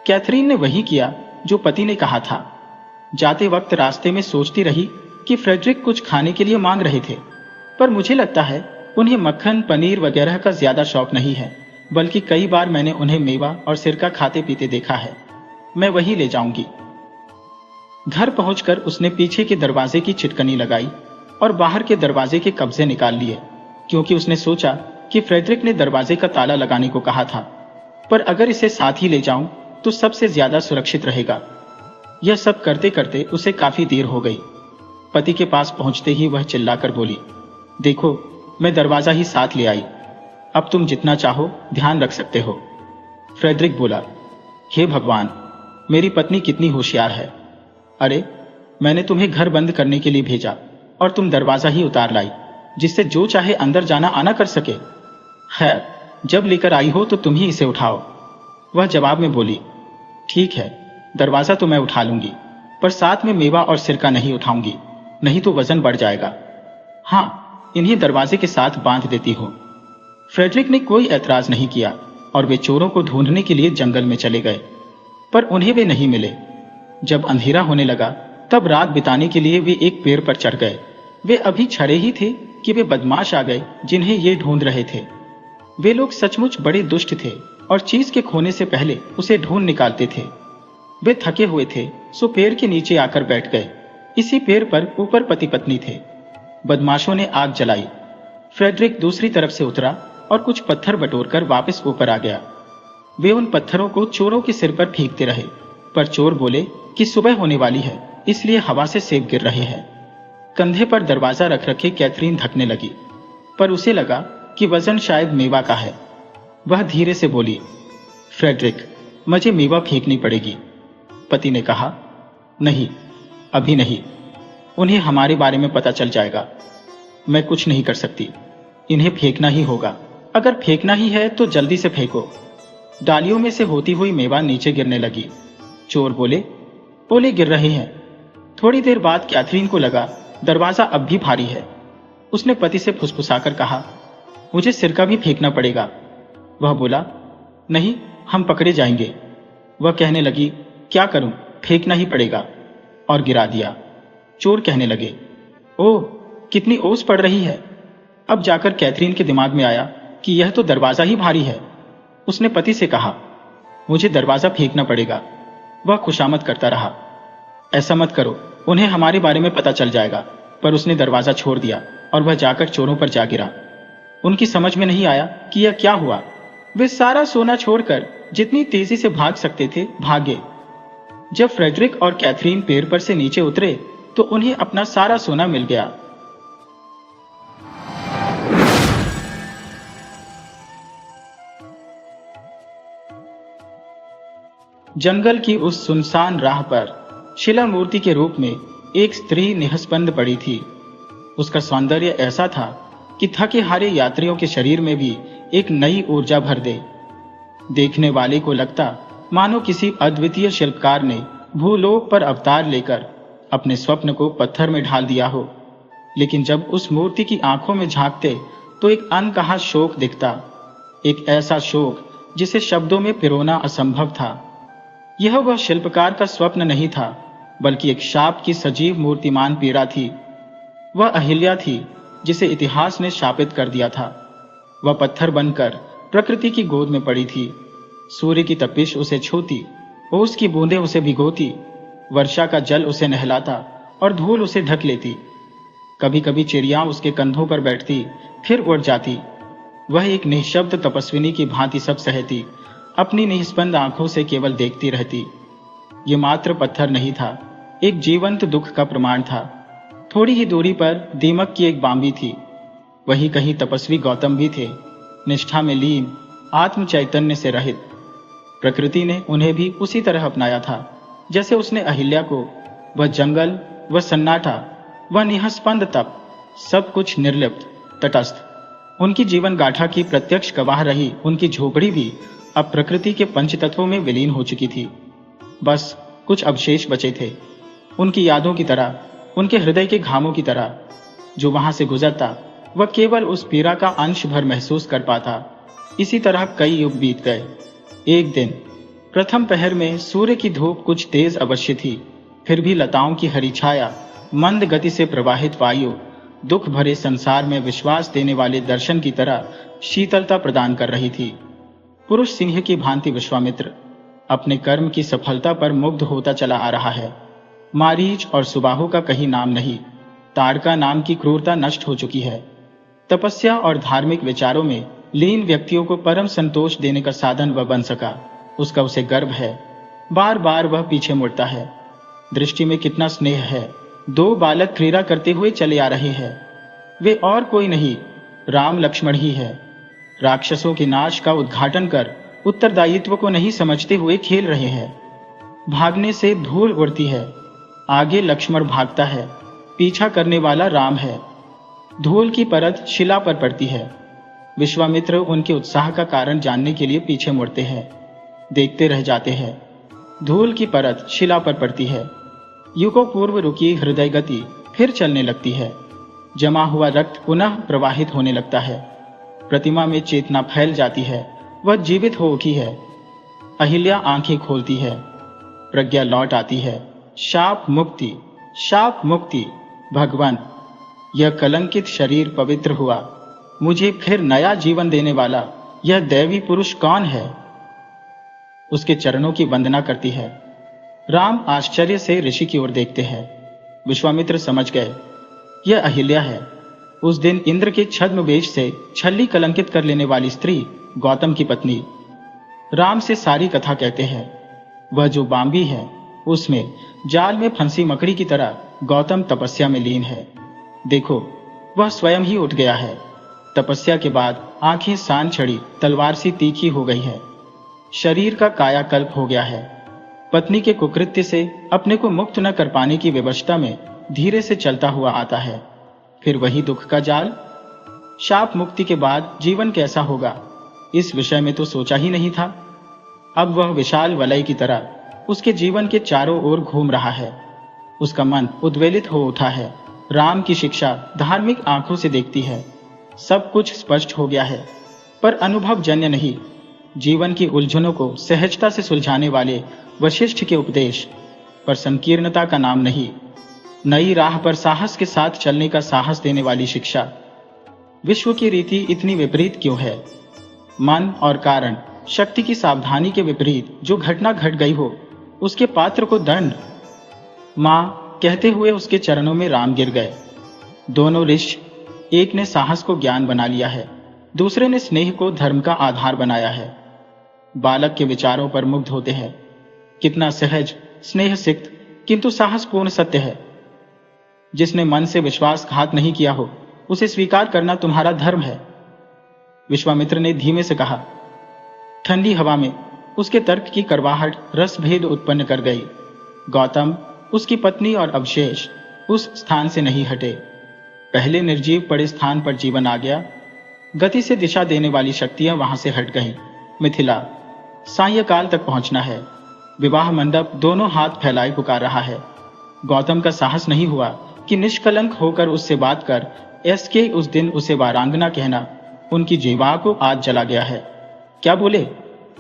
कैथरीन ने वही किया जो पति ने कहा था। जाते वक्त रास्ते में सोचती रही कि फ्रेडरिक कुछ खाने के लिए मांग रहे थे, पर मुझे लगता है उन्हें मक्खन, पनीर वगैरह का ज्यादा शौक नहीं है, बल्कि कई बार मैंने उन्हें मेवा और सिरका खाते पीते देखा है। मैं वही ले जाऊंगी। घर पहुंचकर उसने पीछे के दरवाजे की छिटकनी लगाई और बाहर के दरवाजे के कब्जे निकाल लिए, क्योंकि उसने सोचा कि फ्रेडरिक ने दरवाजे का ताला लगाने को कहा था, पर अगर इसे साथ ही ले जाऊं तो सबसे ज्यादा सुरक्षित रहेगा। यह सब करते करते उसे काफी देर हो गई। पति के पास पहुंचते ही वह चिल्लाकर बोली, देखो, मैं दरवाजा ही साथ ले आई। अब तुम जितना चाहो ध्यान रख सकते हो। फ्रेडरिक बोला, हे भगवान, मेरी पत्नी कितनी होशियार है। अरे, मैंने तुम्हें घर बंद करने के लिए भेजा और तुम दरवाजा ही उतार लाई, जिससे जो चाहे अंदर जाना आना कर सके। खैर, जब लेकर आई हो तो तुम ही इसे उठाओ। वह जवाब में बोली, ठीक है, दरवाजा तो मैं उठा लूंगी, पर साथ में मेवा और सिरका नहीं उठाऊंगी, नहीं तो वजन बढ़ जाएगा। हाँ, इन्हें दरवाजे के साथ बांध देती हूँ। फ्रेडरिक ने कोई ऐतराज नहीं किया और वे चोरों को ढूंढने के लिए जंगल में चले गए, पर उन्हें वे नहीं मिले। जब अंधेरा होने लगा, तब रात बिताने के लिए वे एक पेड़ पर चढ़ गए। वे अभी छड़े ही थे कि वे बदमाश आ गए जिन्हें ये ढूंढ रहे थे। वे लोग सचमुच बड़े दुष्ट थे और चीज के खोने से पहले उसे ढूंढ निकालते थे। वे थके हुए थे, सो पेड़ के नीचे आकर बैठ गए। इसी पेड़ पर ऊपर पति पत्नी थे। बदमाशों ने आग जलाई। फ्रेडरिक दूसरी तरफ से उतरा और कुछ पत्थर बटोरकर वापस ऊपर आ गया। वे उन पत्थरों को चोरों के सिर पर फेंकते रहे, पर चोर बोले कि सुबह होने वाली है, इसलिए हवा से सेब गिर रहे हैं। कंधे पर दरवाजा रख रखे कैथरीन धकने लगी, पर उसे लगा कि वजन शायद मेवा का है। वह धीरे से बोली, फ्रेडरिक, मुझे मेवा फेंकनी पड़ेगी। पति ने कहा, नहीं, अभी नहीं, उन्हें हमारे बारे में पता चल जाएगा। मैं कुछ नहीं कर सकती, इन्हें फेंकना ही होगा। अगर फेंकना ही है तो जल्दी से फेंको। डालियों में से होती हुई मेवा नीचे गिरने लगी। चोर बोले, ओले गिर रहे हैं। थोड़ी देर बाद कैथरीन को लगा दरवाजा अब भी भारी है। उसने पति से फुसफुसाकर कहा, मुझे सिरका भी फेंकना पड़ेगा। वह बोला, नहीं, हम पकड़े जाएंगे। वह कहने लगी, क्या करूं, फेंकना ही पड़ेगा, और गिरा दिया। चोर कहने लगे, ओह, कितनी ओस पड़ रही है। अब जाकर कैथरीन के दिमाग में आया कि यह तो दरवाजा ही भारी है। उसने पति से कहा, मुझे दरवाजा फेंकना पड़ेगा। वह खुशामद करता रहा, ऐसा मत करो, उन्हें हमारे बारे में पता चल जाएगा। पर उसने दरवाजा छोड़ दिया और वह जाकर चोरों पर जा गिरा। उनकी समझ में नहीं आया कि यह क्या हुआ। वे सारा सोना छोड़कर जितनी तेजी से भाग सकते थे भागे। जब फ्रेडरिक और कैथरीन पेड़ पर से नीचे उतरे तो उन्हें अपना सारा सोना मिल गया। जंगल की उस सुनसान राह पर शिला मूर्ति के रूप में एक स्त्री निहसबंद पड़ी थी। उसका सौंदर्य ऐसा था कि थके हारे यात्रियों के शरीर में भी एक नई ऊर्जा भर दे। देखने वाले को लगता मानो किसी अद्वितीय शिल्पकार ने भूलोक पर अवतार लेकर अपने स्वप्न को पत्थर में ढाल दिया हो। लेकिन जब उस मूर्ति की आंखों में झांकते तो एक अनकहा शोक दिखता, एक ऐसा शोक जिसे शब्दों में पिरोना असंभव था। यह वह शिल्पकार का स्वप्न नहीं था, बल्कि एक शाप की सजीव मूर्तिमान पीड़ा थी। वह अहिल्या थी जिसे इतिहास ने शापित कर दिया था। वह पत्थर बनकर प्रकृति की गोद में पड़ी थी। सूर्य की तपिश उसे छूती, ओस की बूंदें उसे भिगोती, वर्षा का जल उसे नहलाता और धूल उसे ढक लेती। कभी कभी चिड़िया उसके कंधों पर बैठती, फिर उड़ जाती। वह एक निःशब्द तपस्विनी की भांति सब सहती, अपनी निस्पंद आंखों से केवल देखती रहती। ये मात्र पत्थर नहीं था, एक जीवंत दुख का प्रमाण था। थोड़ी ही दूरी पर दीमक की एक बांबी थी। वही कहीं तपस्वी गौतम भी थे, निष्ठा में लीन, आत्म चैतन्य से रहित। प्रकृति ने उन्हें भी उसी तरह अपनाया था जैसे उसने अहिल्या को। वह जंगल, वह सन्नाटा, वह निःस्पंद तप, सब कुछ निर्लिप्त, तटस्थ। उनकी जीवन गाथा की प्रत्यक्ष गवाह रही उनकी झोपड़ी भी अब प्रकृति के पंचतत्वों में विलीन हो चुकी थी। बस कुछ अवशेष बचे थे, उनकी यादों की तरह, उनके हृदय के घावों की तरह। जो वहां से गुजरता वह केवल उस पीड़ा का अंश भर महसूस कर पाता। इसी तरह कई युग बीत गए। एक दिन प्रथम पहर में सूर्य की धूप कुछ तेज अवश्य थी, फिर भी लताओं की हरी छाया, मंद गति से प्रवाहित वायु, दुख भरे संसार में विश्वास देने वाले दर्शन की तरह शीतलता प्रदान कर रही थी। पुरुष सिंह की भांति विश्वामित्र अपने कर्म की सफलता पर मुग्ध होता चला आ रहा है। मारीच और सुबाहु का कहीं नाम नहीं, ताड़का नाम की क्रूरता नष्ट हो चुकी है। तपस्या और धार्मिक विचारों में लीन व्यक्तियों को परम संतोष देने का साधन वह बन सका, उसका उसे गर्व है। बार बार वह पीछे मुड़ता है। दृष्टि में कितना स्नेह है। दो बालक क्रीड़ा करते हुए चले आ रहे हैं। वे और कोई नहीं, राम लक्ष्मण ही है। राक्षसों के नाश का उद्घाटन कर उत्तरदायित्व को नहीं समझते हुए खेल रहे हैं। भागने से धूल उड़ती है, आगे लक्ष्मण भागता है, पीछा करने वाला राम है। धूल की परत शिला पर पड़ती है। विश्वामित्र उनके उत्साह का कारण जानने के लिए पीछे मुड़ते हैं, देखते रह जाते हैं। धूल की परत शिला पर पड़ती है। युगों पूर्व रुकी हृदय गति फिर चलने लगती है। जमा हुआ रक्त पुनः प्रवाहित होने लगता है। प्रतिमा में चेतना फैल जाती है, वह जीवित हो उठी है। अहिल्या आंखें खोलती है, प्रज्ञा लौट आती है। शाप मुक्ति, शाप मुक्ति। भगवान, यह कलंकित शरीर पवित्र हुआ। मुझे फिर नया जीवन देने वाला यह दैवी पुरुष कौन है? उसके चरणों की वंदना करती है। राम आश्चर्य से ऋषि की ओर देखते हैं। विश्वामित्र समझ गए, यह अहिल्या है, उस दिन इंद्र के छद्म वेश से छल्ली कलंकित कर लेने वाली स्त्री, गौतम की पत्नी। राम से सारी कथा कहते हैं। वह जो बांबी है, उसमें जाल में फंसी मकड़ी की तरह गौतम तपस्या में लीन है। देखो, वह स्वयं ही उठ गया है। तपस्या के बाद आंखें सान छड़ी तलवार सी तीखी हो गई है। शरीर का कायाकल्प हो गया है। पत्नी के कुकृत्य से अपने को मुक्त न कर पाने की विवशता में धीरे से चलता हुआ आता है। फिर वही दुख का जाल। शाप मुक्ति के बाद जीवन कैसा होगा, इस विषय में तो सोचा ही नहीं था। अब वह विशाल वलय की तरह उसके जीवन के चारों ओर घूम रहा है। उसका मन उद्वेलित हो उठा है। राम की शिक्षा धार्मिक आंखों से देखती है। सब कुछ स्पष्ट हो गया है, पर अनुभव जन्य नहीं। जीवन की उलझनों को सहजता से सुलझाने वाले वशिष्ठ के उपदेश, पर संकीर्णता का नाम नहीं। नई राह पर साहस के साथ चलने का साहस देने वाली शिक्षा। विश्व की रीति इतनी विपरीत क्यों है? मन और कारण, शक्ति की सावधानी के विपरीत जो घटना घट गई हो, उसके पात्र को दंड। मां कहते हुए उसके चरणों में राम गिर गए। दोनों ऋषि, एक ने साहस को ज्ञान बना लिया है, दूसरे ने स्नेह को धर्म का आधार बनाया है। बालक के विचारों पर मुग्ध होते हैं। कितना सहज, स्नेह सिक्त, किंतु साहसपूर्ण सत्य है। जिसने मन से विश्वासघात नहीं किया हो, उसे स्वीकार करना तुम्हारा धर्म है। विश्वामित्र ने धीमे से कहा। ठंडी हवा में उसके तर्क की करवाहट रसभेद उत्पन्न कर गई। गौतम, उसकी पत्नी और अवशेष उस स्थान से नहीं हटे। पहले निर्जीव पड़े स्थान पर जीवन आ गया। गति से दिशा देने वाली शक्तियां वहां से हट गईं। मिथिला, सायंकाल तक पहुंचना है। विवाह मंडप दोनों हाथ फैलाए पुकार रहा है। गौतम का साहस नहीं हुआ कि निष्कलंक होकर उससे बात कर ऐसे उस दिन उसे वारांगना कहना उनकी जीवा को आज जला गया है। क्या बोले,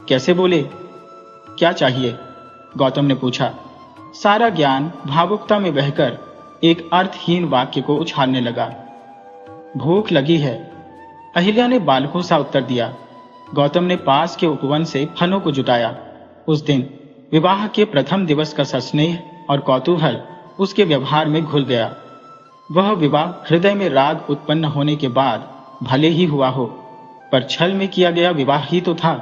कैसे बोले, क्या चाहिए? गौतम ने पूछा। सारा ज्ञान भावुकता में बहकर एक अर्थहीन वाक्य को उछालने लगा। भूख लगी है, अहिल्या ने बालकों सा उत्तर दिया। गौतम ने पास के उपवन से फलों को जुटाया। उस दिन विवाह के प्रथम दिवस का सस्नेह और कौतूहल उसके व्यवहार में घुल गया। वह विवाह हृदय में राग उत्पन्न होने के बाद भले ही हुआ हो, पर छल में किया गया विवाह ही तो था।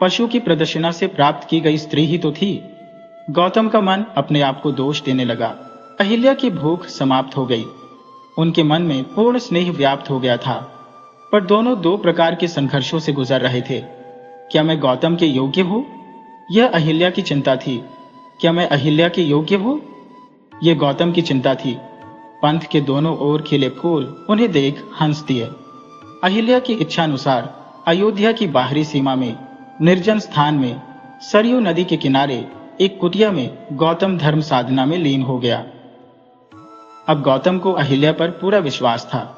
पशु की प्रदर्शना से प्राप्त की गई स्त्री ही तो थी। गौतम का मन अपने आप को दोष देने लगा। अहिल्या की भूख समाप्त हो गई। उनके मन में पूर्ण स्नेह व्याप्त हो गया था, पर दोनों दो प्रकार के संघर्षों से गुजर रहे थे। क्या मैं गौतम के योग्य हूं? यह अहिल्या की चिंता थी। क्या मैं अहिल्या के योग्य हूं? यह गौतम की चिंता थी। पंथ के दोनों ओर खिले फूल उन्हें देख हंस दिए। अहिल्या की इच्छानुसार अयोध्या की बाहरी सीमा में निर्जन स्थान में सरयू नदी के किनारे एक कुटिया में गौतम धर्म साधना में लीन हो गया। अब गौतम को अहिल्या पर पूरा विश्वास था।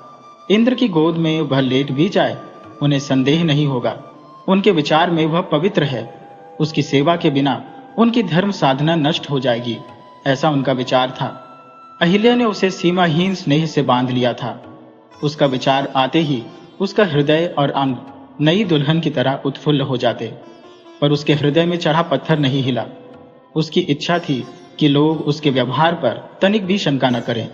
इंद्र की गोद में वह लेट भी जाए, उन्हें संदेह नहीं होगा। उनके विचार में वह पवित्र है। उसकी सेवा के बिना उनकी धर्म साधना नष्ट हो जाएगी, ऐसा उनका विचार था। अहिल्या ने उसे सीमाहीन स्नेह से बांध लिया था। उसका विचार आते ही उसका हृदय और अंग नई दुल्हन की तरह उत्फुल्ल हो जाते, पर उसके हृदय में चढ़ा पत्थर नहीं हिला। उसकी इच्छा थी कि लोग उसके व्यवहार पर तनिक भी शंका न करें।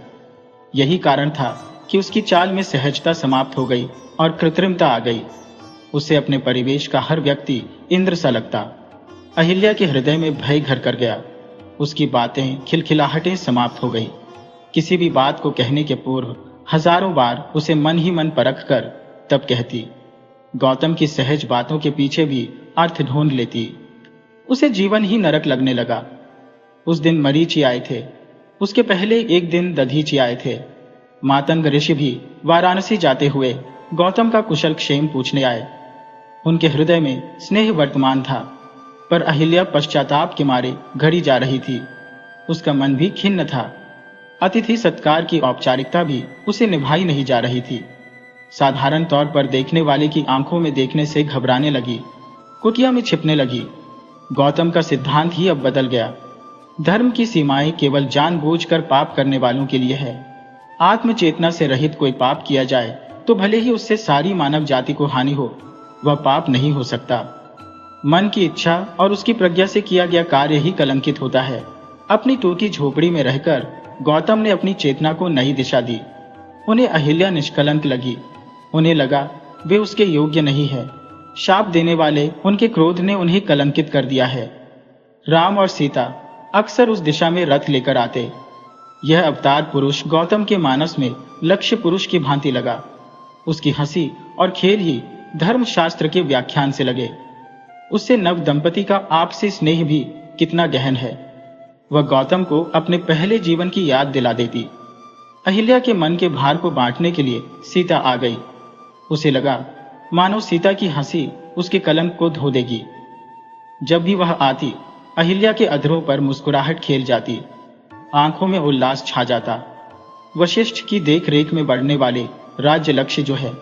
यही कारण था कि उसकी चाल में सहजता समाप्त हो गई और कृत्रिमता आ गई। उसे अपने परिवेश का हर व्यक्ति इंद्र सा लगता। अहिल्या के हृदय में भय घर कर गया। उसकी बातें, खिलखिलाहटें समाप्त हो गई। किसी भी बात को कहने के पूर्व हजारों बार उसे मन ही मन परख कर तब कहती। गौतम की सहज बातों के पीछे भी अर्थ ढूंढ लेती। उसे जीवन ही नरक लगने लगा। उस दिन मरीचि आए थे, उसके पहले एक दिन दधीचि आए थे। मातंग ऋषि भी वाराणसी जाते हुए गौतम का कुशल क्षेम पूछने आए। उनके हृदय में स्नेह वर्तमान था, पर अहिल्या पश्चाताप के मारे घड़ी जा रही थी। उसका मन भी खिन्न था। अतिथि सत्कार की औपचारिकता भी उसे निभाई नहीं जा रही थी। साधारण तौर पर देखने वाले की आंखों में देखने से घबराने लगी, कुटिया में छिपने लगी। गौतम का सिद्धांत ही अब बदल गया। धर्म की सीमाएं केवल जानबूझकर पाप करने वालों के लिए है। आत्मचेतना से रहित कोई पाप किया जाए तो भले ही उससे सारी मानव जाति को हानि हो, वह पाप नहीं हो सकता। मन की इच्छा और उसकी प्रज्ञा से किया गया कार्य ही कलंकित होता है। अपनी टूटी झोपड़ी में रहकर गौतम ने अपनी चेतना को नई दिशा दी। उन्हें अहिल्या निष्कलंक लगी। उन्हें लगा वे उसके योग्य नहीं है। शाप देने वाले उनके क्रोध ने उन्हें कलंकित कर दिया है। राम और सीता अक्सर उस दिशा में रथ लेकर आते। यह अवतार पुरुष गौतम के मानस में लक्ष्य पुरुष की भांति लगा। उसकी हंसी और खेल ही धर्मशास्त्र के व्याख्यान से लगे। उससे नव दंपति का आपसी स्नेह भी कितना गहन है, वह गौतम को अपने पहले जीवन की याद दिला देती। अहिल्या के मन के भार को बांटने के लिए सीता आ गई। उसे लगा मानो सीता की हंसी उसके कलंक को धो देगी। जब भी वह आती, अहिल्या के अधरों पर मुस्कुराहट खेल जाती, आंखों में उल्लास छा जाता। वशिष्ठ की देखरेख में बढ़ने वाले राज्य लक्ष्य जो है,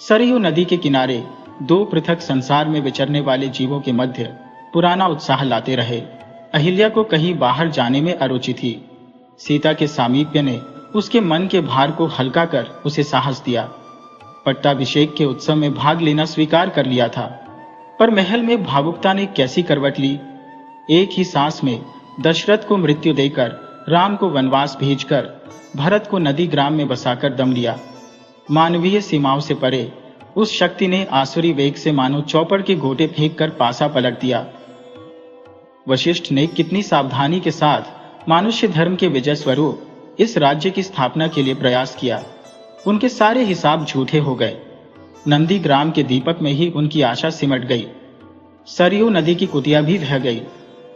सरयू नदी के किनारे दो पृथक संसार में विचरने वाले जीवों के मध्य पुराना उत्साह लाते रहे। अहिल्या को कहीं बाहर जाने में अरुचि थी। सीता के सामीप्य ने उसके मन के भार को हल्का कर उसे साहस दिया। पट्टाभिषेक के उत्सव में भाग लेना स्वीकार कर लिया था, पर महल में भावुकता ने कैसी करवट ली। एक ही सांस में दशरथ को मृत्यु देकर, राम को वनवास भेजकर, भरत को नदी ग्राम में बसाकर दम लिया। मानवीय सीमाओं से परे उस शक्ति ने आसुरी वेग से मानो चौपड़ के गोटे फेंककर पासा पलट दिया। वशिष्ठ ने कितनी सावधानी के साथ मनुष्य धर्म के विजय स्वरूप इस राज्य की स्थापना के लिए प्रयास किया। उनके सारे हिसाब झूठे हो गए। नंदी ग्राम के दीपक में ही उनकी आशा सिमट गई। सरयू नदी की कुटिया भी रह गई।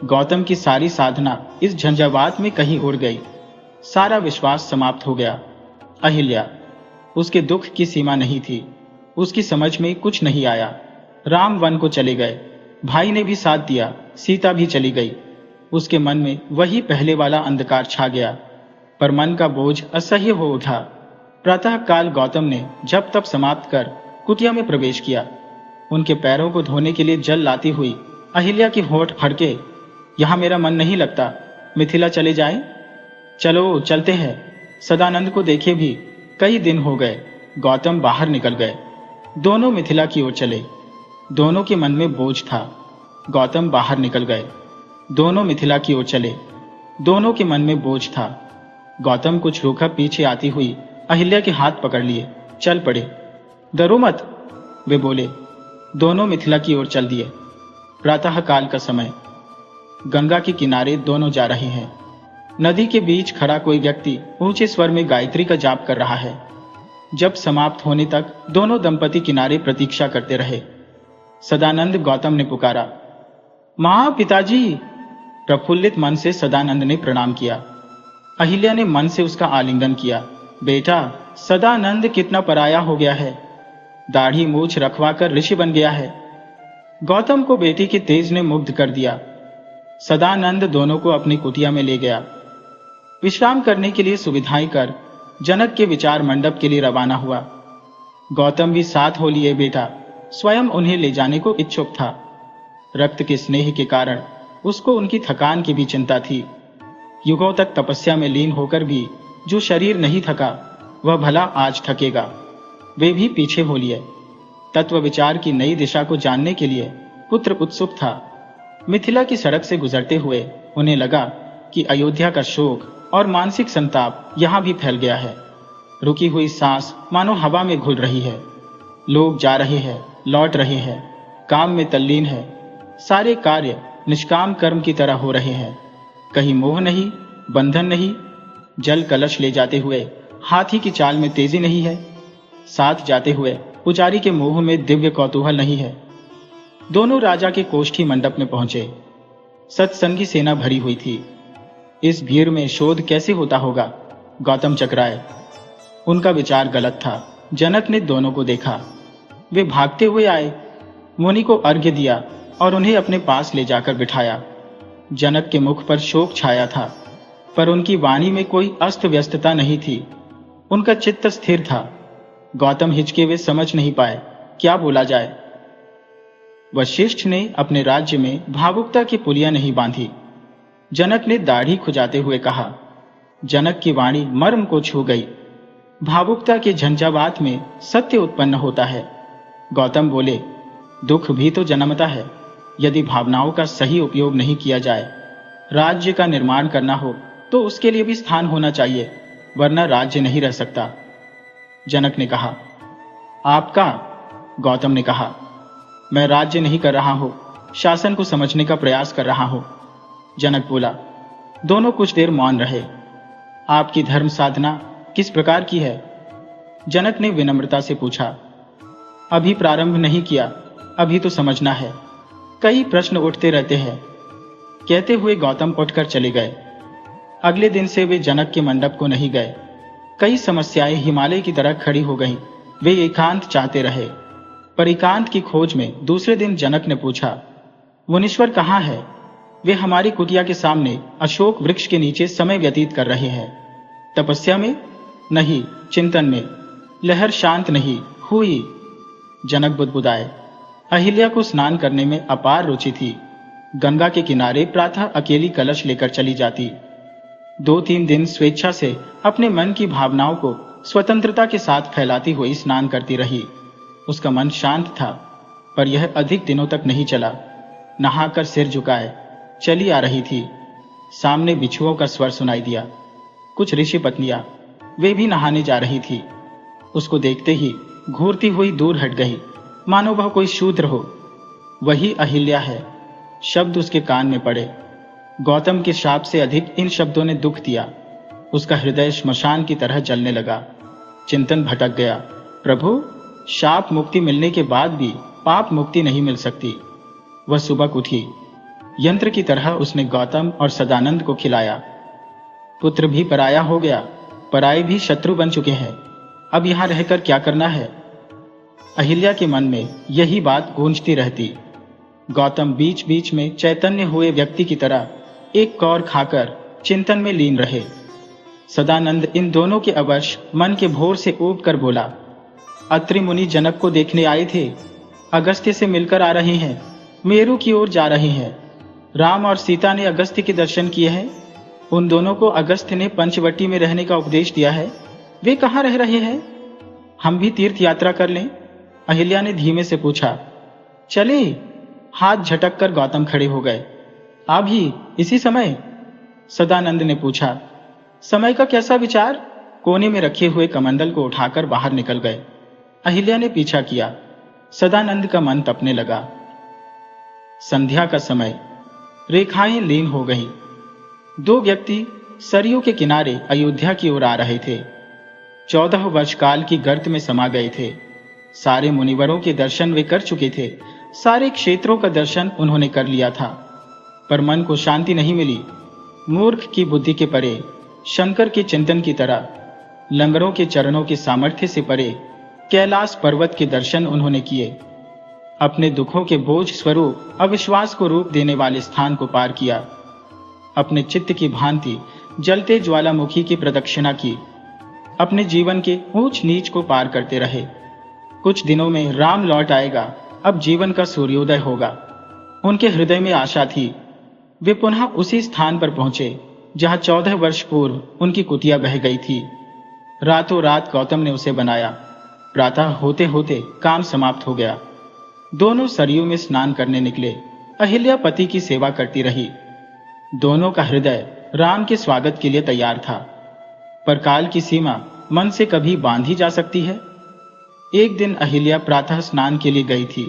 गौतम की सारी साधना इस झंझावात में कहीं उड़ गई। सारा विश्वास समाप्त हो गया। अहिल्या, उसके दुख की सीमा नहीं थी। उसकी समझ में कुछ नहीं आया। राम वन को चले गए। भाई ने भी साथ दिया, सीता भी चली गई। उसके मन में वही पहले वाला अंधकार छा गया, पर मन का बोझ असह्य हो उठा। प्रातः काल गौतम ने जप तप समाप्त कर कुटिया में प्रवेश किया। उनके पैरों को धोने के लिए जल लाती हुई अहिल्या की होठ फड़के, यहाँ मेरा मन नहीं लगता, मिथिला चले जाएं? चलो चलते हैं। सदानंद को देखे भी कई दिन हो गए। गौतम बाहर निकल गए। दोनों मिथिला की ओर चले। दोनों के मन में बोझ था। गौतम बाहर निकल गए। दोनों मिथिला की ओर चले। दोनों के मन में बोझ था। गौतम कुछ रोका पीछे आती हुई अहिल्या के हाथ पकड़ लिए चल पड़े। डरो मत, वे बोले। दोनों मिथिला की ओर चल दिए। प्रातः काल का समय। गंगा के किनारे दोनों जा रहे हैं। नदी के बीच खड़ा कोई व्यक्ति ऊंचे स्वर में गायत्री का जाप कर रहा है। जब समाप्त होने तक दोनों दंपति किनारे प्रतीक्षा करते रहे। सदानंद गौतम ने पुकारा, मां, पिताजी। प्रफुल्लित मन से सदानंद ने प्रणाम किया। अहिल्या ने मन से उसका आलिंगन किया। बेटा, सदानंद कितना पराया हो गया है, दाढ़ी मूछ रखवाकर ऋषि बन गया है। गौतम को बेटी के तेज ने मुग्ध कर दिया। सदानंद दोनों को अपनी कुटिया में ले गया। विश्राम करने के लिए सुविधाएं कर जनक के विचार मंडप के लिए रवाना हुआ। गौतम भी साथ हो लिए बेटा स्वयं उन्हें ले जाने को इच्छुक था। रक्त के स्नेह के कारण उसको उनकी थकान की भी चिंता थी। युगों तक तपस्या में लीन होकर भी जो शरीर नहीं थका, वह भला आज थकेगा। वे भी पीछे हो लिए। तत्व विचार की नई दिशा को जानने के लिए पुत्र उत्सुक था। मिथिला की सड़क से गुजरते हुए उन्हें लगा कि अयोध्या का शोक और मानसिक संताप यहां भी फैल गया है। रुकी हुई सांस मानो हवा में घुल रही है। लोग जा रहे हैं, लौट रहे हैं, काम में तल्लीन है। सारे कार्य निष्काम कर्म की तरह हो रहे हैं। कहीं मोह नहीं, बंधन नहीं। जल कलश ले जाते हुए हाथी की चाल में तेजी नहीं है। साथ जाते हुए पुजारी के मोह में दिव्य कौतूहल नहीं है। दोनों राजा के कोष्ठी मंडप में पहुंचे। सत्संगी सेना भरी हुई थी। इस भीड़ में शोध कैसे होता होगा? गौतम चकराए। उनका विचार गलत था। जनक ने दोनों को देखा। वे भागते हुए आए, मुनि को अर्घ्य दिया और उन्हें अपने पास ले जाकर बिठाया। जनक के मुख पर शोक छाया था, पर उनकी वाणी में कोई अस्त व्यस्तता नहीं थी। उनका चित्त स्थिर था। गौतम हिचके वे समझ नहीं पाए क्या बोला जाए। वशिष्ठ ने अपने राज्य में भावुकता की पुलियां नहीं बांधी। जनक ने दाढ़ी खुजाते हुए कहा। जनक की वाणी मर्म को छू गई। भावुकता के झंझावात में सत्य उत्पन्न होता है। गौतम बोले, दुख भी तो जन्मता है। यदि भावनाओं का सही उपयोग नहीं किया जाए, राज्य का निर्माण करना हो तो उसके लिए भी स्थान होना चाहिए, वरना राज्य नहीं रह सकता। जनक ने कहा। आपका? गौतम ने कहा, मैं राज्य नहीं कर रहा हूं, शासन को समझने का प्रयास कर रहा हूं। जनक बोला। दोनों कुछ देर मौन रहे। आपकी धर्म साधना किस प्रकार की है? जनक ने विनम्रता से पूछा। अभी प्रारंभ नहीं किया, अभी तो समझना है। कई प्रश्न उठते रहते हैं। कहते हुए गौतम उठकर चले गए। अगले दिन से वे जनक के मंडप को नहीं गए। कई समस्याएं हिमालय की तरह खड़ी हो गईं। वे एकांत चाहते रहे, पर एकांत की खोज में दूसरे दिन जनक ने पूछा, मुनीश्वर कहाँ है? वे हमारी कुटिया के सामने अशोक वृक्ष के नीचे समय व्यतीत कर रहे हैं। तपस्या में? नहीं, चिंतन में। लहर शांत नहीं हुई। जनक बुदबुदाए। अहिल्या को स्नान करने में अपार रुचि थी। गंगा के किनारे प्रातः अकेली कलश लेकर चली जाती। 2-3 दिन स्वेच्छा से अपने मन की भावनाओं को स्वतंत्रता के साथ फैलाती हुई स्नान करती रही। उसका मन शांत था, पर यह अधिक दिनों तक नहीं चला। नहाकर सिर झुकाए चली आ रही थी। सामने बिच्छुओं का स्वर सुनाई दिया। कुछ ऋषि पत्नियां, वे भी नहाने जा रही थी। उसको देखते ही घूरती हुई दूर हट गई, मानो वह कोई शूद्र हो। वही अहिल्या है। शब्द उसके कान में पड़े। गौतम के शाप से अधिक इन शब्दों ने दुख दिया। उसका हृदय श्मशान की तरह जलने लगा। चिंतन भटक गया। प्रभु, शाप मुक्ति मिलने के बाद भी पाप मुक्ति नहीं मिल सकती। वह सुबह उठी। यंत्र की तरह उसने गौतम और सदानंद को खिलाया। पुत्र भी पराया हो गया, पराये भी शत्रु बन चुके हैं। अब यहां रहकर क्या करना है? अहिल्या के मन में यही बात गूंजती रहती। गौतम बीच बीच में चैतन्य हुए व्यक्ति की तरह एक कौर खाकर चिंतन में लीन रहे। सदानंद इन दोनों के अवश मन के भोर से ऊब कर बोला, अत्रि मुनि जनक को देखने आए थे, अगस्त्य से मिलकर आ रहे हैं, मेरु की ओर जा रहे हैं। राम और सीता ने अगस्त्य के दर्शन किए हैं। उन दोनों को अगस्त्य ने पंचवटी में रहने का उपदेश दिया है। वे कहाँ रह रहे हैं? हम भी तीर्थ यात्रा कर लें? अहिल्या ने धीमे से पूछा। चले? हाथ झटक कर गौतम खड़े हो गए। अभी इसी समय? सदानंद ने पूछा। समय का कैसा विचार? कोने में रखे हुए कमंडल को उठाकर बाहर निकल गए। अहिल्या ने पीछा किया। सदानंद का मन तपने लगा। संध्या का समय, रेखाएं लीन हो गई। दो व्यक्ति सरयू के किनारे अयोध्या की ओर आ रहे थे। 14 वर्ष काल की गर्त में समा गए थे। सारे मुनिवरों के दर्शन वे कर चुके थे। सारे क्षेत्रों का दर्शन उन्होंने कर लिया था, पर मन को शांति नहीं मिली। मूर्ख की बुद्धि के परे, शंकर के चिंतन की तरह, लंगरों के चरणों के सामर्थ्य से परे कैलाश पर्वत के दर्शन उन्होंने किए। अपने दुखों के बोझ स्वरूप अविश्वास को रूप देने वाले स्थान को पार किया। अपने चित्त की भांति जलते ज्वालामुखी की प्रदक्षिणा की। अपने जीवन के ऊंच नीच को पार करते रहे। कुछ दिनों में राम लौट आएगा, अब जीवन का सूर्योदय होगा। उनके हृदय में आशा थी। वे पुनः उसी स्थान पर पहुंचे जहां 14 वर्ष पूर्व उनकी कुटिया बह गई थी। रातों रात गौतम ने उसे बनाया। प्रातः होते होते काम समाप्त हो गया। दोनों सरयू में स्नान करने निकले। अहिल्या पति की सेवा करती रही। दोनों का हृदय राम के स्वागत के लिए तैयार था, पर काल की सीमा मन से कभी बांधी जा सकती है। एक दिन अहिल्या प्रातः स्नान के लिए गई थी।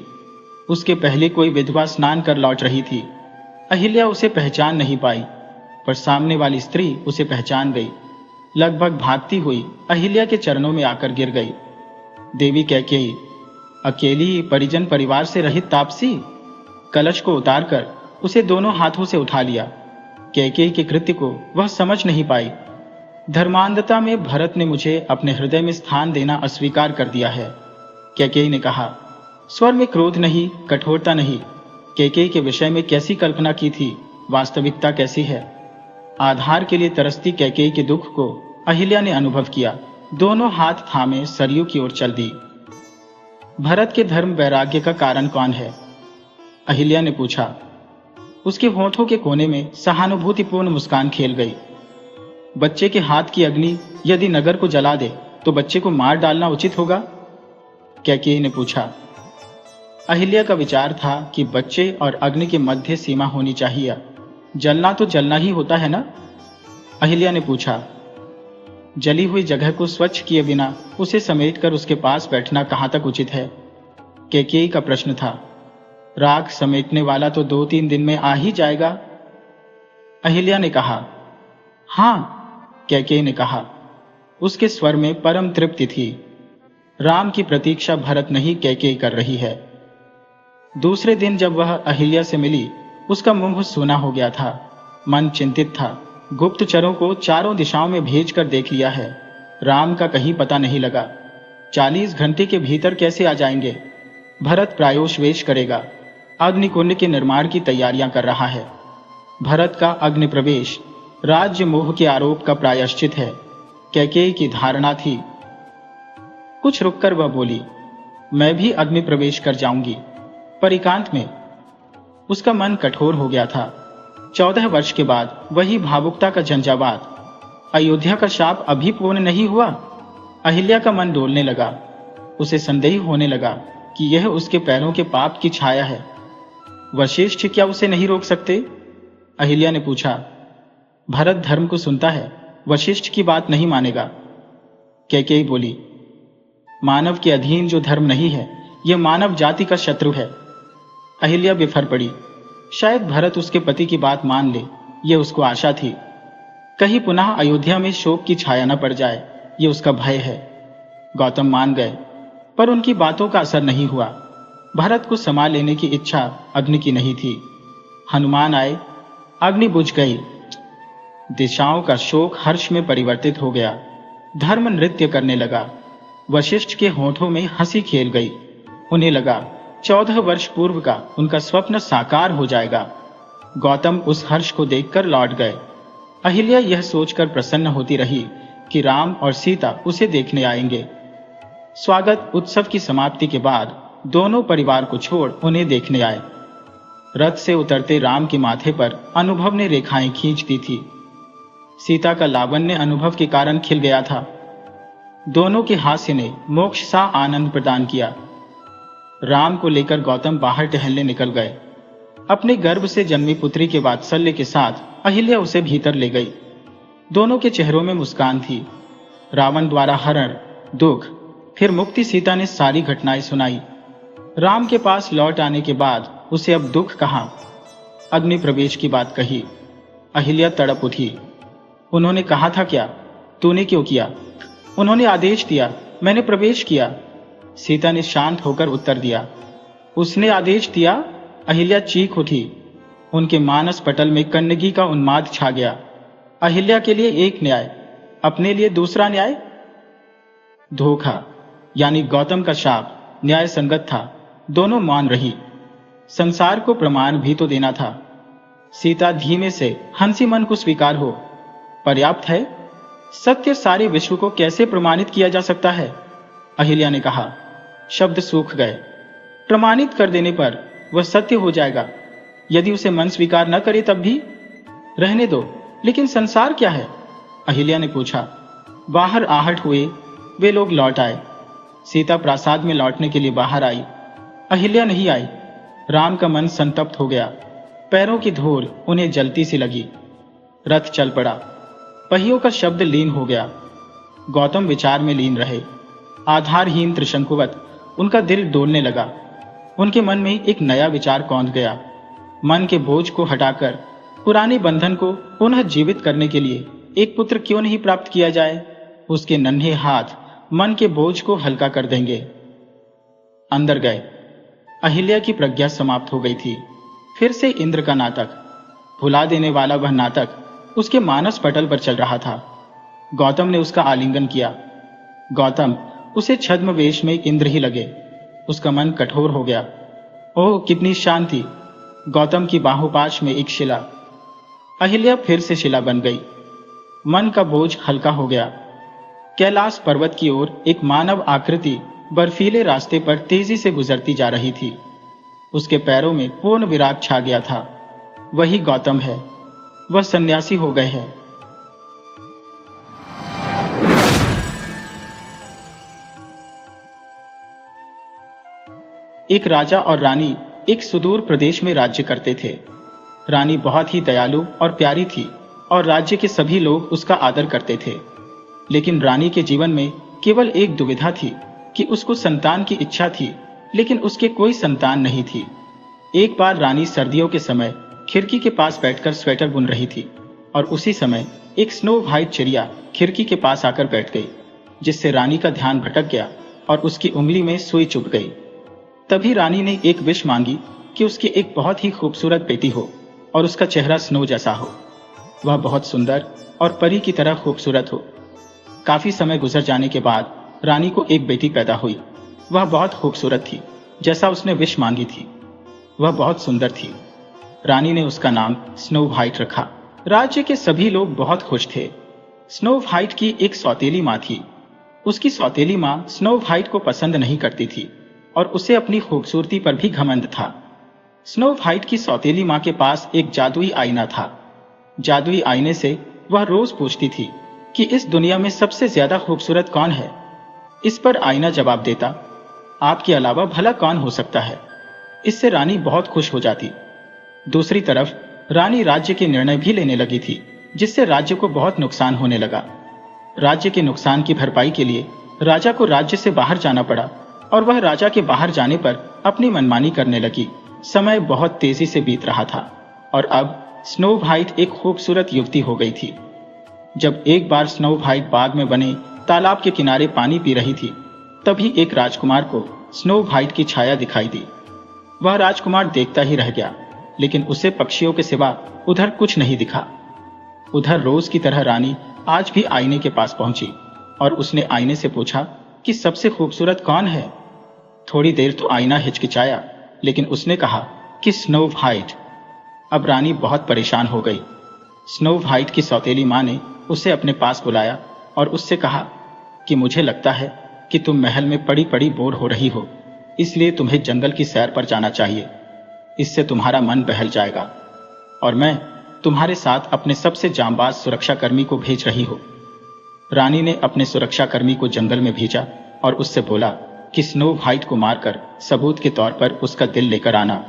उसके पहले कोई विधवा स्नान कर लौट रही थी। अहिल्या उसे पहचान नहीं पाई, पर सामने वाली स्त्री उसे पहचान गई। लगभग भागती हुई अहिल्या के चरणों में आकर गिर गई। देवी कैकेयी, अकेली परिजन परिवार से रहित तापसी। कलश को उतारकर उसे दोनों हाथों से उठा लिया। कैकेयी के कृत्य को वह समझ नहीं पाई। धर्मांधता में भरत ने मुझे अपने हृदय में स्थान देना अस्वीकार कर दिया है, कैकेयी ने कहा। स्वर में क्रोध नहीं, कठोरता नहीं। कैकेयी के विषय में कैसी कल्पना की थी, वास्तविकता कैसी है। आधार के लिए तरसती कैकेयी के दुख को अहिल्या ने अनुभव किया। दोनों हाथ थामे सरयू की ओर चल दी। भरत के धर्म वैराग्य का कारण कौन है? अहिल्या ने पूछा। उसके होठों के कोने में सहानुभूतिपूर्ण मुस्कान खेल गई। बच्चे के हाथ की अग्नि यदि नगर को जला दे तो बच्चे को मार डालना उचित होगा? कैकेयी ने पूछा। अहिल्या का विचार था कि बच्चे और अग्नि के मध्य सीमा होनी चाहिए। जलना तो जलना ही होता है ना? अहिल्या ने पूछा। जली हुई जगह को स्वच्छ किए बिना उसे समेटकर उसके पास बैठना कहां तक उचित है? कैकेयी का प्रश्न था। राख समेटने वाला तो 2-3 दिन में आ ही जाएगा। अहिल्या ने कहा। हां, कैकेयी ने कहा। उसके स्वर में परम तृप्ति थी। राम की प्रतीक्षा भरत नहीं कैकेयी कर रही है। दूसरे दिन जब वह अहिल्या से मिली, उसका मुंह सूना हो गया था। मन चिंतित था। गुप्तचरों को चारों दिशाओं में भेजकर देख लिया है, राम का कहीं पता नहीं लगा। 40 घंटे के भीतर कैसे आ जाएंगे? भरत प्रायोपवेश करेगा। अग्निकुंड के निर्माण की तैयारियां कर रहा है। भरत का अग्नि प्रवेश राज्य मोह के आरोप का प्रायश्चित है, कैकेयी की धारणा थी। कुछ रुककर वह बोली, मैं भी अग्नि प्रवेश कर जाऊंगी, पर एकांत में। उसका मन कठोर हो गया था। 14 वर्ष के बाद वही भावुकता का झंझावात। अयोध्या का शाप अभी पूर्ण नहीं हुआ। अहिल्या का मन डोलने लगा। उसे संदेह होने लगा कि यह उसके पैरों के पाप की छाया है। वशिष्ठ क्या उसे नहीं रोक सकते? अहिल्या ने पूछा। भरत धर्म को सुनता है, वशिष्ठ की बात नहीं मानेगा। कैकेयी बोली, मानव के अधीन जो धर्म नहीं है, यह मानव जाति का शत्रु है। अहिल्या बिफर पड़ी। शायद भरत उसके पति की बात मान ले, यह उसको आशा थी। कहीं पुनः अयोध्या में शोक की छाया न पड़ जाए, यह उसका भय है। गौतम मान गए, पर उनकी बातों का असर नहीं हुआ। भरत को संभाल लेने की इच्छा अग्नि की नहीं थी। हनुमान आए, अग्नि बुझ गई। दिशाओं का शोक हर्ष में परिवर्तित हो गया। धर्म नृत्य करने लगा। वशिष्ठ के होठों में हंसी खेल गई। उन्हें लगा 14 वर्ष पूर्व का उनका स्वप्न साकार हो जाएगा। गौतम उस हर्ष को देखकर लौट गए। अहिल्या यह सोचकर प्रसन्न होती रही कि राम और सीता उसे देखने आएंगे। स्वागत उत्सव की समाप्ति के बाद दोनों परिवार को छोड़ उन्हें देखने आए। रथ से उतरते राम के माथे पर अनुभव ने रेखाएं खींच दी थी। सीता का लावण्य अनुभव के कारण खिल गया था। दोनों के हास्य ने मोक्ष सा आनंद प्रदान किया। राम को लेकर गौतम बाहर टहलने निकल गए। अपने गर्भ से जन्मी पुत्री के वात्सल्य के साथ अहिल्या उसे भीतर ले गई। दोनों के चेहरों में मुस्कान थी। रावण द्वारा हरण, दुख, फिर मुक्ति, सीता ने सारी घटनाएं सुनाई। राम के पास लौट आने के बाद उसे अब दुख कहां, अग्नि प्रवेश की बात कही। अहिल्या तड़प उठी। उन्होंने कहा था क्या? तूने क्यों किया? उन्होंने आदेश दिया, मैंने प्रवेश किया। सीता ने शांत होकर उत्तर दिया। उसने आदेश दिया? अहिल्या चीख उठी। उनके मानस पटल में कन्नगी का उन्माद छा गया। अहिल्या के लिए एक न्याय, अपने लिए दूसरा न्याय। धोखा, यानी गौतम का शाप न्याय संगत था। दोनों मान रही। संसार को प्रमाण भी तो देना था। सीता धीमे से हंसी, मन को स्वीकार हो। पर्याप्त है। सत्य सारे विश्व को कैसे प्रमाणित किया जा सकता है? अहिल्या ने कहा। शब्द सूख गए। प्रमाणित कर देने पर वह सत्य हो जाएगा। यदि उसे मन स्वीकार न करे तब भी? रहने दो। लेकिन संसार क्या है? अहिल्या ने पूछा। बाहर आहट हुए। वे लोग लौट आए। सीता प्रासाद में लौटने के लिए बाहर आई। अहिल्या नहीं आई। राम का मन संतप्त हो गया। पैरों की धूल उन्हें जलती सी लगी। रथ चल पड़ा। पहियों का शब्द लीन हो गया। गौतम विचार में लीन रहे। आधारहीन त्रिशंकुवत उनका दिल डोलने लगा। उनके मन में एक नया विचार कौंध गया। मन के बोझ को हटाकर पुराने बंधन को पुनः जीवित करने के लिए एक पुत्र क्यों नहीं प्राप्त किया जाए? उसके नन्हे हाथ मन के बोझ को हल्का कर देंगे। अंदर गए। अहिल्या की प्रज्ञा समाप्त हो गई थी। फिर से इंद्र का नाटक, भुला देने वाला वह नाटक उसके मानस पटल पर चल रहा था। गौतम ने उसका आलिंगन किया। गौतम उसे छद्मवेश में इंद्र ही लगे। उसका मन कठोर हो गया। ओह, कितनी शांति! गौतम की बाहुपाश में एक शिला। अहिल्या फिर से शिला बन गई। मन का बोझ हल्का हो गया। कैलाश पर्वत की ओर एक मानव आकृति बर्फीले रास्ते पर तेजी से गुजरती जा रही थी। उसके पैरों में पूर्ण विराग छा गया था। वही गौतम है। वह सन्यासी हो गए हैं। एक राजा और रानी एक सुदूर प्रदेश में राज्य करते थे। रानी बहुत ही दयालु और प्यारी थी और राज्य के सभी लोग उसका आदर करते थे। लेकिन रानी के जीवन में केवल एक दुविधा थी कि उसको संतान की इच्छा थी, लेकिन उसके कोई संतान नहीं थी। एक बार रानी सर्दियों के समय खिड़की के पास बैठकर स्वेटर बुन रही थी और उसी समय एक स्नो व्हाइट चिड़िया खिड़की के पास आकर बैठ गई, जिससे रानी का ध्यान भटक गया और उसकी उंगली में सुई चुभ गई। तभी रानी ने एक विश मांगी कि उसकी एक बहुत ही खूबसूरत बेटी हो और उसका चेहरा स्नो जैसा हो। वह बहुत सुंदर और परी की तरह खूबसूरत हो। काफी समय गुजर जाने के बाद रानी को एक बेटी पैदा हुई। वह बहुत खूबसूरत थी, जैसा उसने विश मांगी थी। वह बहुत सुंदर थी। रानी ने उसका नाम स्नो व्हाइट रखा। राज्य के सभी लोग बहुत खुश थे। स्नो व्हाइट की एक सौतेली माँ थी। उसकी सौतेली माँ स्नो व्हाइट को पसंद नहीं करती थी और उसे अपनी खूबसूरती पर भी घमंड था। स्नो व्हाइट की सौतेली माँ के पास एक जादुई आईना था। जादुई आईने से वह रोज पूछती थी कि इस दुनिया में सबसे ज्यादा खूबसूरत कौन है। इस पर आईना जवाब देता, आपके अलावा भला कौन हो सकता है। इससे रानी बहुत खुश हो जाती। दूसरी तरफ रानी राज्य के निर्णय भी लेने लगी थी, जिससे राज्य को बहुत नुकसान होने लगा। राज्य के नुकसान की भरपाई के लिए राजा को राज्य से बाहर जाना पड़ा और वह राजा के बाहर जाने पर अपनी मनमानी करने लगी। समय बहुत तेजी से बीत रहा था और अब स्नो व्हाइट एक खूबसूरत युवती हो गई थी। जब एक बार स्नो व्हाइट बाग में बने तालाब के किनारे पानी पी रही थी, तभी एक राजकुमार को स्नो व्हाइट की छाया दिखाई दी। वह राजकुमार देखता ही रह गया, लेकिन उसे पक्षियों के सिवा उधर कुछ नहीं दिखा। उधर रोज की तरह रानी आज भी आईने के पास पहुंची और उसने आईने से पूछा कि सबसे खूबसूरत कौन है। थोड़ी देर तो आईना हिचकिचाया, लेकिन उसने कहा कि स्नो व्हाइट। अब रानी बहुत परेशान हो गई। स्नो व्हाइट की सौतेली माँ ने उसे अपने पास बुलाया और उससे कहा कि मुझे लगता है कि तुम महल में पड़ी पड़ी बोर हो रही हो, इसलिए तुम्हें जंगल की सैर पर जाना चाहिए। इससे तुम्हारा मन बहल जाएगा और मैं तुम्हारे साथ अपने सबसे जांबाज सुरक्षाकर्मी को भेज रही हूं। रानी ने अपने सुरक्षाकर्मी को जंगल में भेजा और उससे बोला कि स्नो व्हाइट को मारकर सबूत के तौर पर उसका दिल लेकर आना।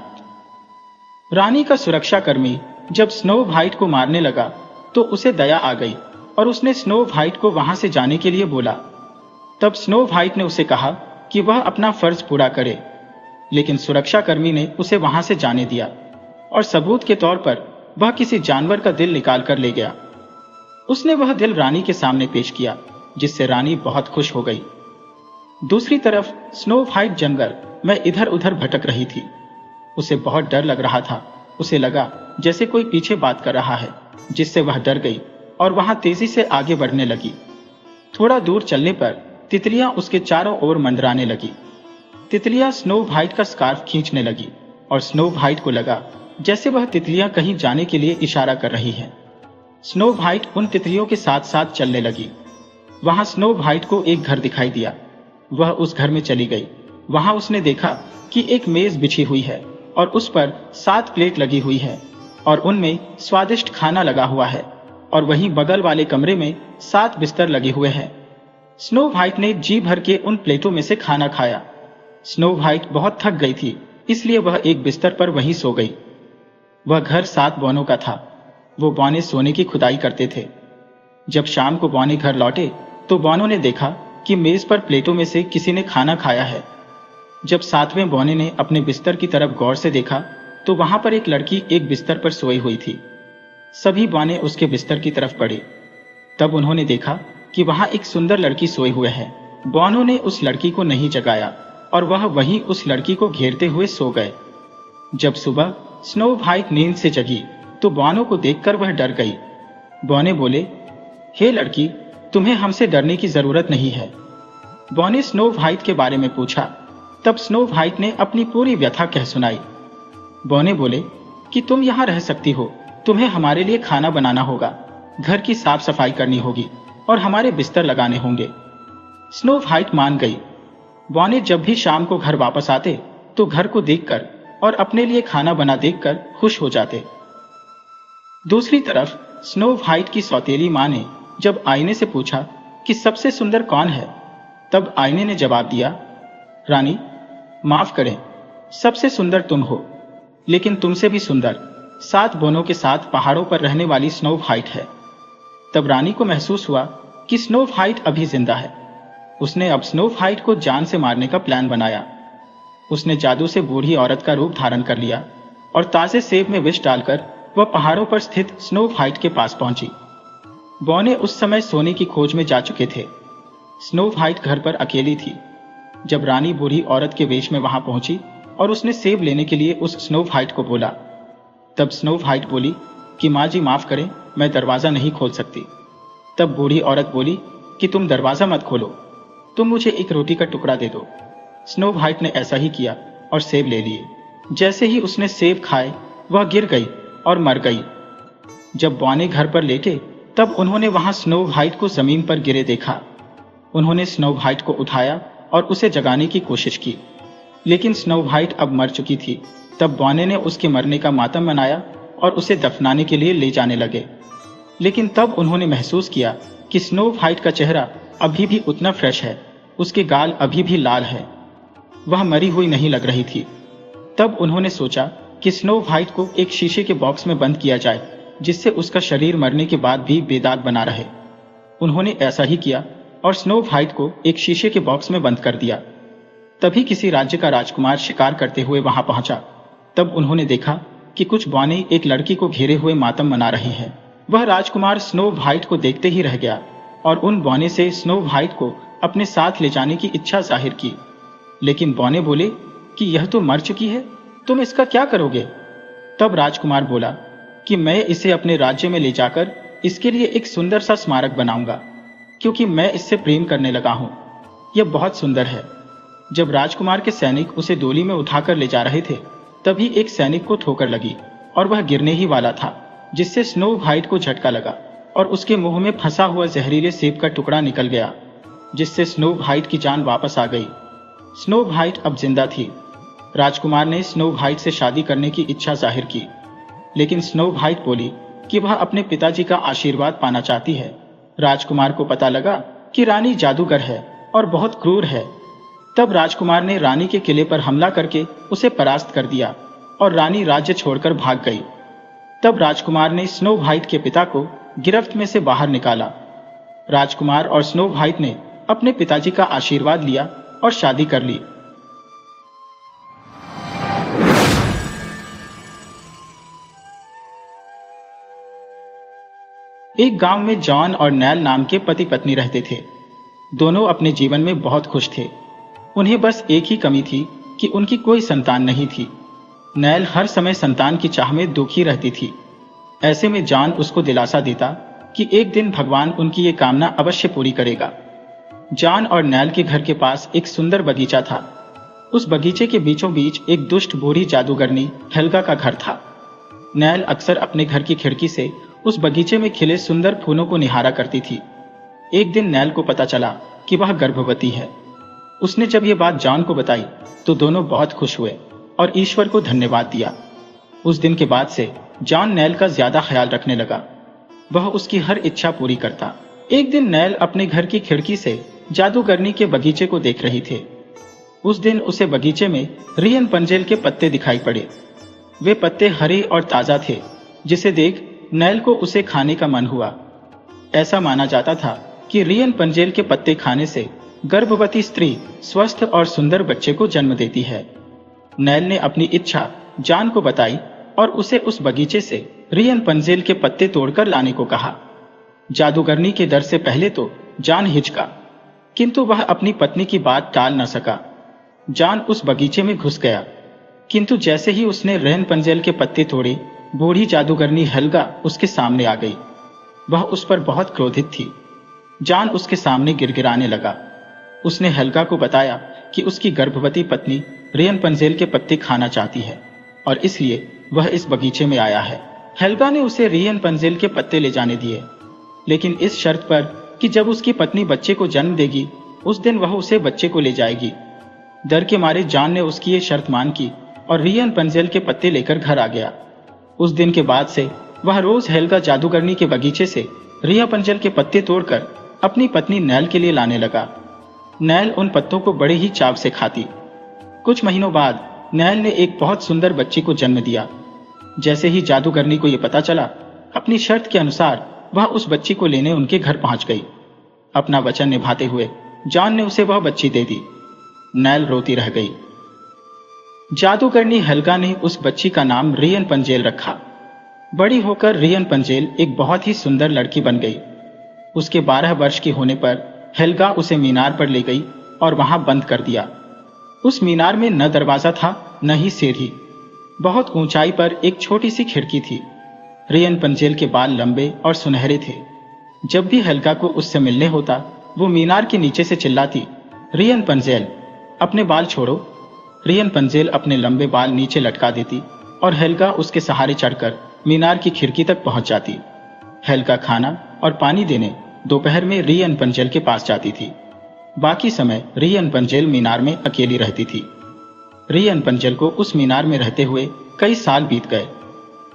रानी का सुरक्षाकर्मी जब स्नो व्हाइट को मारने लगा तो उसे दया आ गई और उसने स्नो व्हाइट को वहां से जाने के लिए बोला। तब स्नो व्हाइट ने उसे कहा कि वह अपना फर्ज पूरा करे, लेकिन सुरक्षाकर्मी ने उसे वहां से जाने दिया और सबूत के तौर पर वह किसी जानवर का दिल निकाल कर ले गया। उसने वह दिल रानी के सामने पेश किया, जिससे रानी बहुत खुश हो गई। दूसरी तरफ स्नो व्हाइट जंगल में इधर उधर भटक रही थी। उसे बहुत डर लग रहा था। उसे लगा जैसे कोई पीछे बात कर रहा है, जिससे वह डर गई और वहां तेजी से आगे बढ़ने लगी। थोड़ा दूर चलने पर तितलियां उसके चारों ओर मंडराने लगी। तितलियां स्नो व्हाइट का स्कार्फ खींचने लगी और स्नो व्हाइट को लगा जैसे वह तितलियां कहीं जाने के लिए इशारा कर रही हैं। स्नो व्हाइट उन तितलियों के साथ साथ चलने लगी। वहां स्नो व्हाइट को एक घर दिखाई दिया। वह उस घर में चली गई। वहां उसने देखा कि एक मेज बिछी हुई है और उस पर 7 प्लेट लगी हुई है और उनमें स्वादिष्ट खाना लगा हुआ है और वहीं बगल वाले कमरे में 7 बिस्तर लगे हुए हैं। स्नो व्हाइट ने जी भर के उन प्लेटों में से खाना खाया। स्नो व्हाइट बहुत थक गई थी, इसलिए वह एक बिस्तर पर वहीं सो गई। वह घर 7 बौनों का था। वो बौने सोने की खुदाई करते थे। जब शाम को बौने घर लौटे तो बौनों ने देखा कि मेज पर प्लेटों में से किसी ने खाना खाया है। जब 7वें बौने ने अपने बिस्तर की तरफ गौर से देखा तो वहां पर एक लड़की एक बिस्तर पर सोई हुई थी। सभी बौने उसके बिस्तर की तरफ बढ़े। तब उन्होंने देखा कि वहां एक सुंदर लड़की सोए हुए है। बौनों ने उस लड़की को नहीं जगाया और वह वहीं उस लड़की को घेरते हुए सो गए। जब सुबह स्नो व्हाइट नींद से जगी तो बौनों को देखकर वह डर गई। बौने बोले, हे लड़की, तुम्हें हमसे डरने की जरूरत नहीं है। बौने स्नो व्हाइट के बारे में पूछा। तब स्नो व्हाइट ने अपनी पूरी व्यथा कह सुनाई। बौने बोले कि तुम यहाँ रह सकती हो, तुम्हें हमारे लिए खाना बनाना होगा, घर की साफ सफाई करनी होगी और हमारे बिस्तर लगाने होंगे। स्नो व्हाइट मान गई। बौने जब भी शाम को घर वापस आते तो घर को देखकर और अपने लिए खाना बना देखकर खुश हो जाते। दूसरी तरफ स्नो व्हाइट की सौतेली माँ ने जब आईने से पूछा कि सबसे सुंदर कौन है, तब आईने ने जवाब दिया, रानी, माफ करें, सबसे सुंदर तुम हो, लेकिन तुमसे भी सुंदर 7 बौनों के साथ पहाड़ों पर रहने वाली स्नो व्हाइट है। तब रानी को महसूस हुआ कि स्नो व्हाइट अभी जिंदा है। उसने अब स्नो व्हाइट को जान से मारने का प्लान बनाया। उसने जादू से बूढ़ी औरत का रूप धारण कर लिया और ताजे सेब में विष डालकर वह पहाड़ों पर स्थित स्नो व्हाइट के पास पहुंची। बौने उस समय सोने की खोज में जा चुके थे। स्नो व्हाइट घर पर अकेली थी। जब रानी बूढ़ी औरत के वेश में वहां पहुंची और उसने सेब लेने के लिए उस स्नो व्हाइट को बोला, तब स्नो व्हाइट बोली कि माँ जी माफ करें, मैं दरवाजा नहीं खोल सकती। तब बूढ़ी औरत बोली कि तुम दरवाजा मत खोलो, तुम मुझे एक रोटी का टुकड़ा दे दो। स्नो व्हाइट ने ऐसा ही किया और सेब ले लिए। जैसे ही उसने सेब खाए वह गिर गई और मर गई। जब बौने घर पर लेटे तब उन्होंने वहां स्नो व्हाइट को जमीन पर गिरे देखा। उन्होंने स्नो व्हाइट को उठाया और उसे जगाने की कोशिश की, लेकिन स्नो व्हाइट अब मर चुकी थी। तब बौने ने उसके मरने का मातम मनाया और उसे दफनाने के लिए ले जाने लगे। लेकिन तब उन्होंने महसूस किया कि स्नो व्हाइट का चेहरा अभी भी उतना फ्रेश है, उसके गाल अभी भी लाल है, वह मरी हुई नहीं लग रही थी। तब उन्होंने सोचा कि स्नो व्हाइट को एक शीशे के बॉक्स में बंद किया जाए, जिससे उसका शरीर मरने के बाद भी बेदाग बना रहे। उन्होंने ऐसा ही किया और स्नो व्हाइट को एक शीशे के बॉक्स में बंद कर दिया। तभी किसी राज्य का राजकुमार शिकार करते हुए वहां पहुंचा। तब उन्होंने देखा कि कुछ बौने एक लड़की को घेरे हुए मातम मना रही हैं। वह राजकुमार स्नो व्हाइट को देखते ही रह गया और उन बौने से स्नो व्हाइट को अपने साथ ले जाने की इच्छा जाहिर की। लेकिन बौने बोले कि यह तो मर चुकी है, तुम इसका क्या करोगे? तब राजकुमार बोला कि मैं इसे अपने राज्य में ले जाकर इसके लिए एक सुंदर सा स्मारक बनाऊंगा, क्योंकि मैं इससे प्रेम करने लगा हूं। यह बहुत सुंदर है। जब राजकुमार के सैनिक उसे डोली में उठाकर ले जा रहे थे, तभी एक सैनिक को ठोकर लगी और वह गिरने ही वाला था, जिससे स्नो व्हाइट को झटका लगा और उसके मुंह में फंसा हुआ जहरीले सेब का टुकड़ा निकल गया, जिससे स्नो व्हाइट की जान वापस आ गई। स्नो व्हाइट अब जिंदा थी। राजकुमार ने स्नो व्हाइट से शादी करने की इच्छा जाहिर की, लेकिन स्नो व्हाइट बोली कि वह अपने पिताजी का आशीर्वाद पाना चाहती है। राजकुमार को पता लगा कि रानी जादूगर है और बहुत क्रूर है। तब राजकुमार ने रानी के किले पर हमला करके उसे परास्त कर दिया और रानी राज्य छोड़कर भाग गई। तब राजकुमार ने स्नो व्हाइट के पिता को गिरफ्त में से बाहर निकाला। राजकुमार और स्नो व्हाइट ने अपने पिताजी का आशीर्वाद लिया और शादी कर ली। एक गांव में जॉन और नैल नाम के पति पत्नी रहते थे। दोनों अपने जीवन में बहुत खुश थे। उन्हें बस एक ही कमी थी कि उनकी कोई संतान नहीं थी। नैल हर समय संतान की चाह में दुखी रहती थी। ऐसे में जॉन उसको दिलासा देता कि एक दिन भगवान उनकी ये कामना अवश्य पूरी करेगा। जॉन और नैल के घर के पास एक सुंदर बगीचा था। उस बगीचे के बीचों बीच एक दुष्ट बूढ़ी जादूगरनी हेल्गा का घर था। नैल अक्सर अपने घर की खिड़की से उस बगीचे में खिले सुंदर फूलों को निहारा करती थी। एक दिन नैल को पता चला कि वह गर्भवती है। उसने जब यह बात जॉन को बताई तो दोनों बहुत खुश हुए और ईश्वर को धन्यवाद दिया। उस दिन के बाद से जॉन नैल का ज्यादा ख्याल रखने लगा। वह उसकी हर इच्छा पूरी करता। एक दिन नैल अपने घर की खिड़की से जादूगरनी के बगीचे को देख रही थी। उस दिन उसे बगीचे में रियन पंजेल के पत्ते दिखाई पड़े। वे पत्ते हरे और ताजा थे, जिसे देख नैल को उसे खाने का मन हुआ। ऐसा माना जाता था कि रियन पंजेल के पत्ते खाने से गर्भवती स्त्री स्वस्थ और सुंदर बच्चे को जन्म देती है। नैल ने अपनी इच्छा जॉन को बताई और उसे उस बगीचे से रियन पंजेल के पत्ते तोड़कर लाने को कहा। जादूगरनी के डर से पहले तो जॉन हिचका, किंतु वह अपनी पत्नी की बात टाल न सका। जॉन उस बगीचे में घुस गया, किंतु जैसे ही उसने रियन पंजेल के पत्ते तोड़े, बूढ़ी जादूगरनी हेल्गा उसके सामने आ गई। वह उस पर बहुत क्रोधित थी। जॉन उसके सामने गिड़गिड़ाने लगा। उसने हेल्गा को बताया कि उसकी गर्भवती पत्नी रियन पंजेल के पत्ते खाना चाहती है और इसलिए वह इस बगीचे में आया है। हेल्गा ने उसे रियन पंजेल के पत्ते ले जाने दिए, लेकिन इस शर्त पर कि जब उसकी पत्नी बच्चे को जन्म देगी, उस दिन वह उसे बच्चे को ले जाएगी। डर के मारे जॉन ने उसकी ये शर्त मान की और रियन पंजेल के पत्ते लेकर घर आ गया। उस दिन के बाद से वह रोज हेल्गा जादूगरनी के बगीचे से रिया पंजेल के पत्ते तोड़कर अपनी पत्नी नैल के लिए लाने लगा। नैल उन पत्तों को बड़े ही चाव से खाती। कुछ महीनों बाद नैल ने एक बहुत सुंदर बच्ची को जन्म दिया। जैसे ही जादूगरनी को यह पता चला, अपनी शर्त के अनुसार वह उस बच्ची को लेने उनके घर पहुंच गई। अपना वचन निभाते हुए जॉन ने उसे वह बच्ची दे दी। नैल रोती रह गई। जादूगरनी हेल्गा ने उस बच्ची का नाम रियन पंजेल रखा। बड़ी होकर रियन पंजेल एक बहुत ही सुंदर लड़की बन गई। उसके 12 वर्ष के होने पर हेल्गा उसे मीनार पर ले गई और वहां बंद कर दिया। उस मीनार में न दरवाजा था न ही सीढ़ी। बहुत ऊंचाई पर एक छोटी सी खिड़की थी। रियन पंजेल के बाल लंबे और सुनहरे थे। जब भी हेल्गा को उससे मिलने होता, वो मीनार के नीचे से चिल्लाती, रियन पंजेल, अपने बाल छोड़ो। रियन पंजेल अपने लंबे बाल नीचे लटका देती और हेल्गा उसके सहारे चढ़कर मीनार की खिड़की तक पहुंच जाती। हेल्गा खाना और पानी देने दोपहर में रियन पंजेल के पास जाती थी। बाकी समय रियन पंजेल मीनार में अकेली रहती थी। रियन पंजेल को उस मीनार में रहते हुए कई साल बीत गए।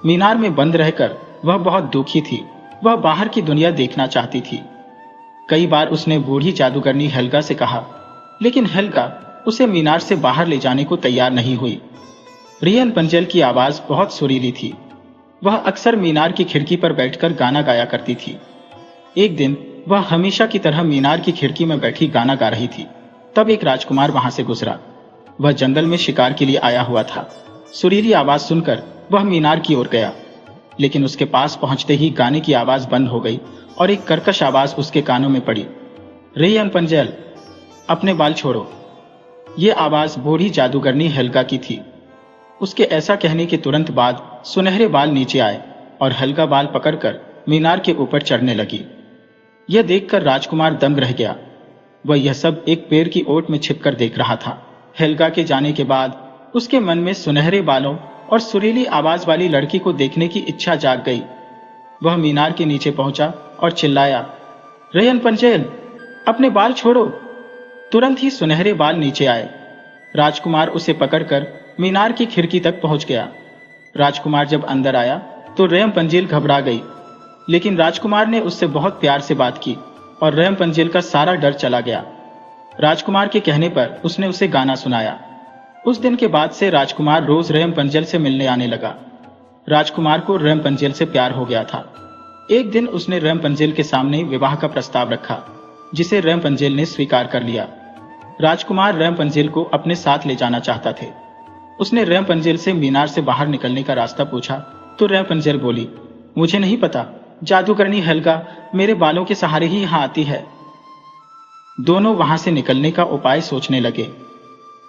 मीनार में बंद रहकर वह बहुत दुखी थी। वह बाहर की दुनिया देखना चाहती थी। कई बार उसने बूढ़ी जादूगरनी हेल्गा से कहा, लेकिन हेल्गा उसे मीनार से बाहर ले जाने को तैयार नहीं हुई। रियन पंजेल की आवाज बहुत सुरीली थी। वह अक्सर मीनार की खिड़की पर बैठकर गाना गाया करती थी। एक दिन वह हमेशा की तरह मीनार की खिड़की में बैठी गाना गा रही थी। तब एक राजकुमार वहां से गुजरा। वह जंगल में शिकार के लिए आया हुआ था। सुरीली आवाज सुनकर वह मीनार की ओर गया, लेकिन उसके पास पहुंचते ही गाने की आवाज बंद हो गई और एक कर्कश आवाज उसके कानों में पड़ी, रियन पंजेल, अपने बाल छोड़ो। ये आवाज बूढ़ी जादूगरनी हेल्गा की थी। उसके ऐसा कहने के तुरंत बाद सुनहरे बाल नीचे आए और हेल्गा बाल पकड़कर मीनार के ऊपर चढ़ने लगी। यह देखकर राजकुमार दंग रह गया। वह यह सब एक पेड़ की ओट में छिपकर देख रहा था। हेल्गा के जाने के बाद उसके मन में सुनहरे बालों और सुरीली आवाज वाली लड़की को देखने की इच्छा जाग गई। वह मीनार के नीचे पहुंचा और चिल्लाया, रेयन पंचेल, अपने बाल छोड़ो। तुरंत ही सुनहरे बाल नीचे आए। राजकुमार उसे पकड़कर मीनार की खिड़की तक पहुंच गया। राजकुमार जब अंदर आया तो रेयन पंजेल घबरा गई, लेकिन राजकुमार ने उससे बहुत प्यार से बात की और रेयन पंजेल का सारा डर चला गया। राजकुमार के कहने पर उसने उसे गाना सुनाया। उस दिन के बाद से राजकुमार रोज रेयन पंजेल से मिलने आने लगा। राजकुमार को रेयन पंजेल से प्यार हो गया था। एक दिन उसने रेयन पंजेल के सामने विवाह का प्रस्ताव रखा, जिसे रेयन पंजेल ने स्वीकार कर लिया। राजकुमार रेयन पंजेल को अपने साथ ले जाना चाहता थे। उसने रेयन पंजेल से मीनार से बाहर निकलने का रास्ता पूछा तो रेयन पंजेल बोली, मुझे नहीं पता, जादूगरनी हेल्गा मेरे बालों के सहारे ही यहाँ आती है। दोनों वहां से निकलने का उपाय सोचने लगे।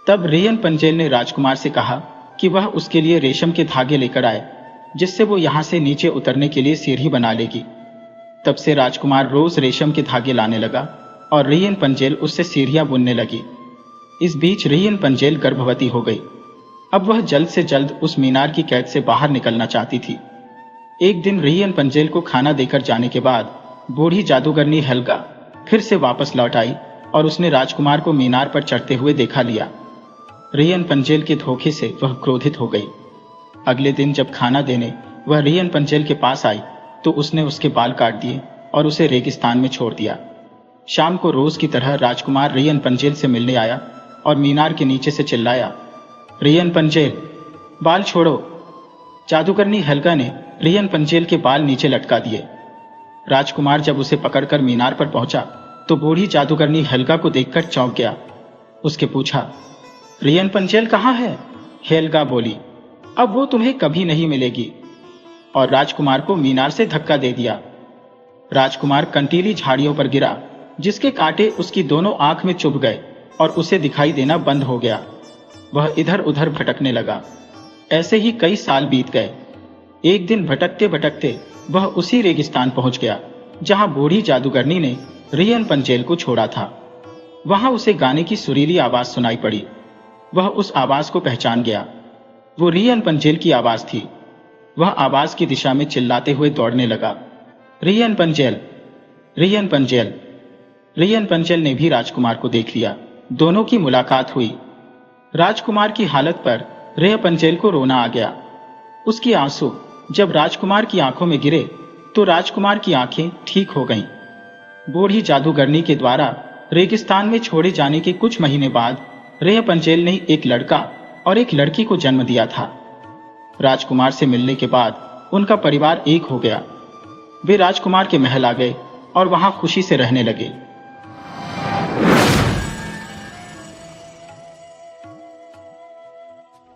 तब रेयन पंजेल ने राजकुमार से कहा कि वह उसके लिए रेशम के धागे लेकर आए, जिससे वो यहां से नीचे उतरने के लिए सीढ़ी बना लेगी। तब से राजकुमार रोज रेशम के धागे लाने लगा और रेयन पंजेल उससे सीढ़ियां बुनने लगी। इस बीच रेयन पंजेल गर्भवती हो गई। अब वह जल्द से जल्द उस मीनार की कैद से बाहर निकलना चाहती थी। एक दिन रेयन पंजेल को खाना देकर जाने के बाद बूढ़ी जादूगरनी हेल्गा फिर से वापस लौट आई और उसने राजकुमार को मीनार पर चढ़ते हुए देखा लिया। रेयन पंजेल के धोखे से वह क्रोधित हो गई। अगले दिन जब खाना देने वह रेयन पंजेल के पास आई तो उसने उसके बाल काट दिए और उसे रेगिस्तान में छोड़ दिया। शाम को रोज की तरह राजकुमार रेयन पंजेल से मिलने आया और मीनार के नीचे से चिल्लाया, रेयन पंजेल, बाल छोड़ो। जादूगरनी हेल्गा ने रेयन पंजेल के बाल नीचे लटका दिए। राजकुमार जब उसे पकड़कर मीनार पर पहुंचा तो बूढ़ी जादूगरनी हेल्गा को देखकर चौंक गया। उसके पूछा, रेयन पंजेल कहाँ है? हेल्गा बोली, अब वो तुम्हें कभी नहीं मिलेगी, और राजकुमार को मीनार से धक्का दे दिया। राजकुमार कंटीली झाड़ियों पर गिरा, जिसके कांटे उसकी दोनों आंख में चुभ गए और उसे दिखाई देना बंद हो गया। वह इधर उधर भटकने लगा। ऐसे ही कई साल बीत गए। एक दिन भटकते भटकते वह उसी रेगिस्तान पहुंच गया जहां बूढ़ी जादूगरनी ने रेयन पंजेल को छोड़ा था। वहां उसे गाने की सुरीली आवाज सुनाई पड़ी। वह उस आवाज को पहचान गया। वो रेयन पंजेल की आवाज थी। वह आवाज की दिशा में चिल्लाते हुए दौड़ने लगा, रेयन पंजेल, रेयन पंजेल। रेयन पंजेल ने भी राजकुमार को देख लिया। दोनों की मुलाकात हुई। राजकुमार की हालत पर रेयन पंजेल को रोना आ गया। उसकी आंसू जब राजकुमार की आंखों में गिरे तो राजकुमार की आंखें ठीक हो गईं। बूढ़ी जादूगरनी के द्वारा रेगिस्तान में छोड़े जाने के कुछ महीने बाद रेयन पंजेल ने एक लड़का और एक लड़की को जन्म दिया था। राजकुमार से मिलने के बाद उनका परिवार एक हो गया। वे राजकुमार के महल आ गए और वहां खुशी से रहने लगे।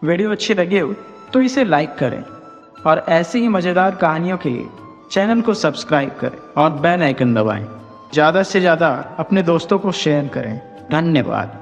वीडियो अच्छी लगी हो तो इसे लाइक करें और ऐसी ही मज़ेदार कहानियों के लिए चैनल को सब्सक्राइब करें और बेल आइकन दबाएं। ज़्यादा से ज़्यादा अपने दोस्तों को शेयर करें। धन्यवाद।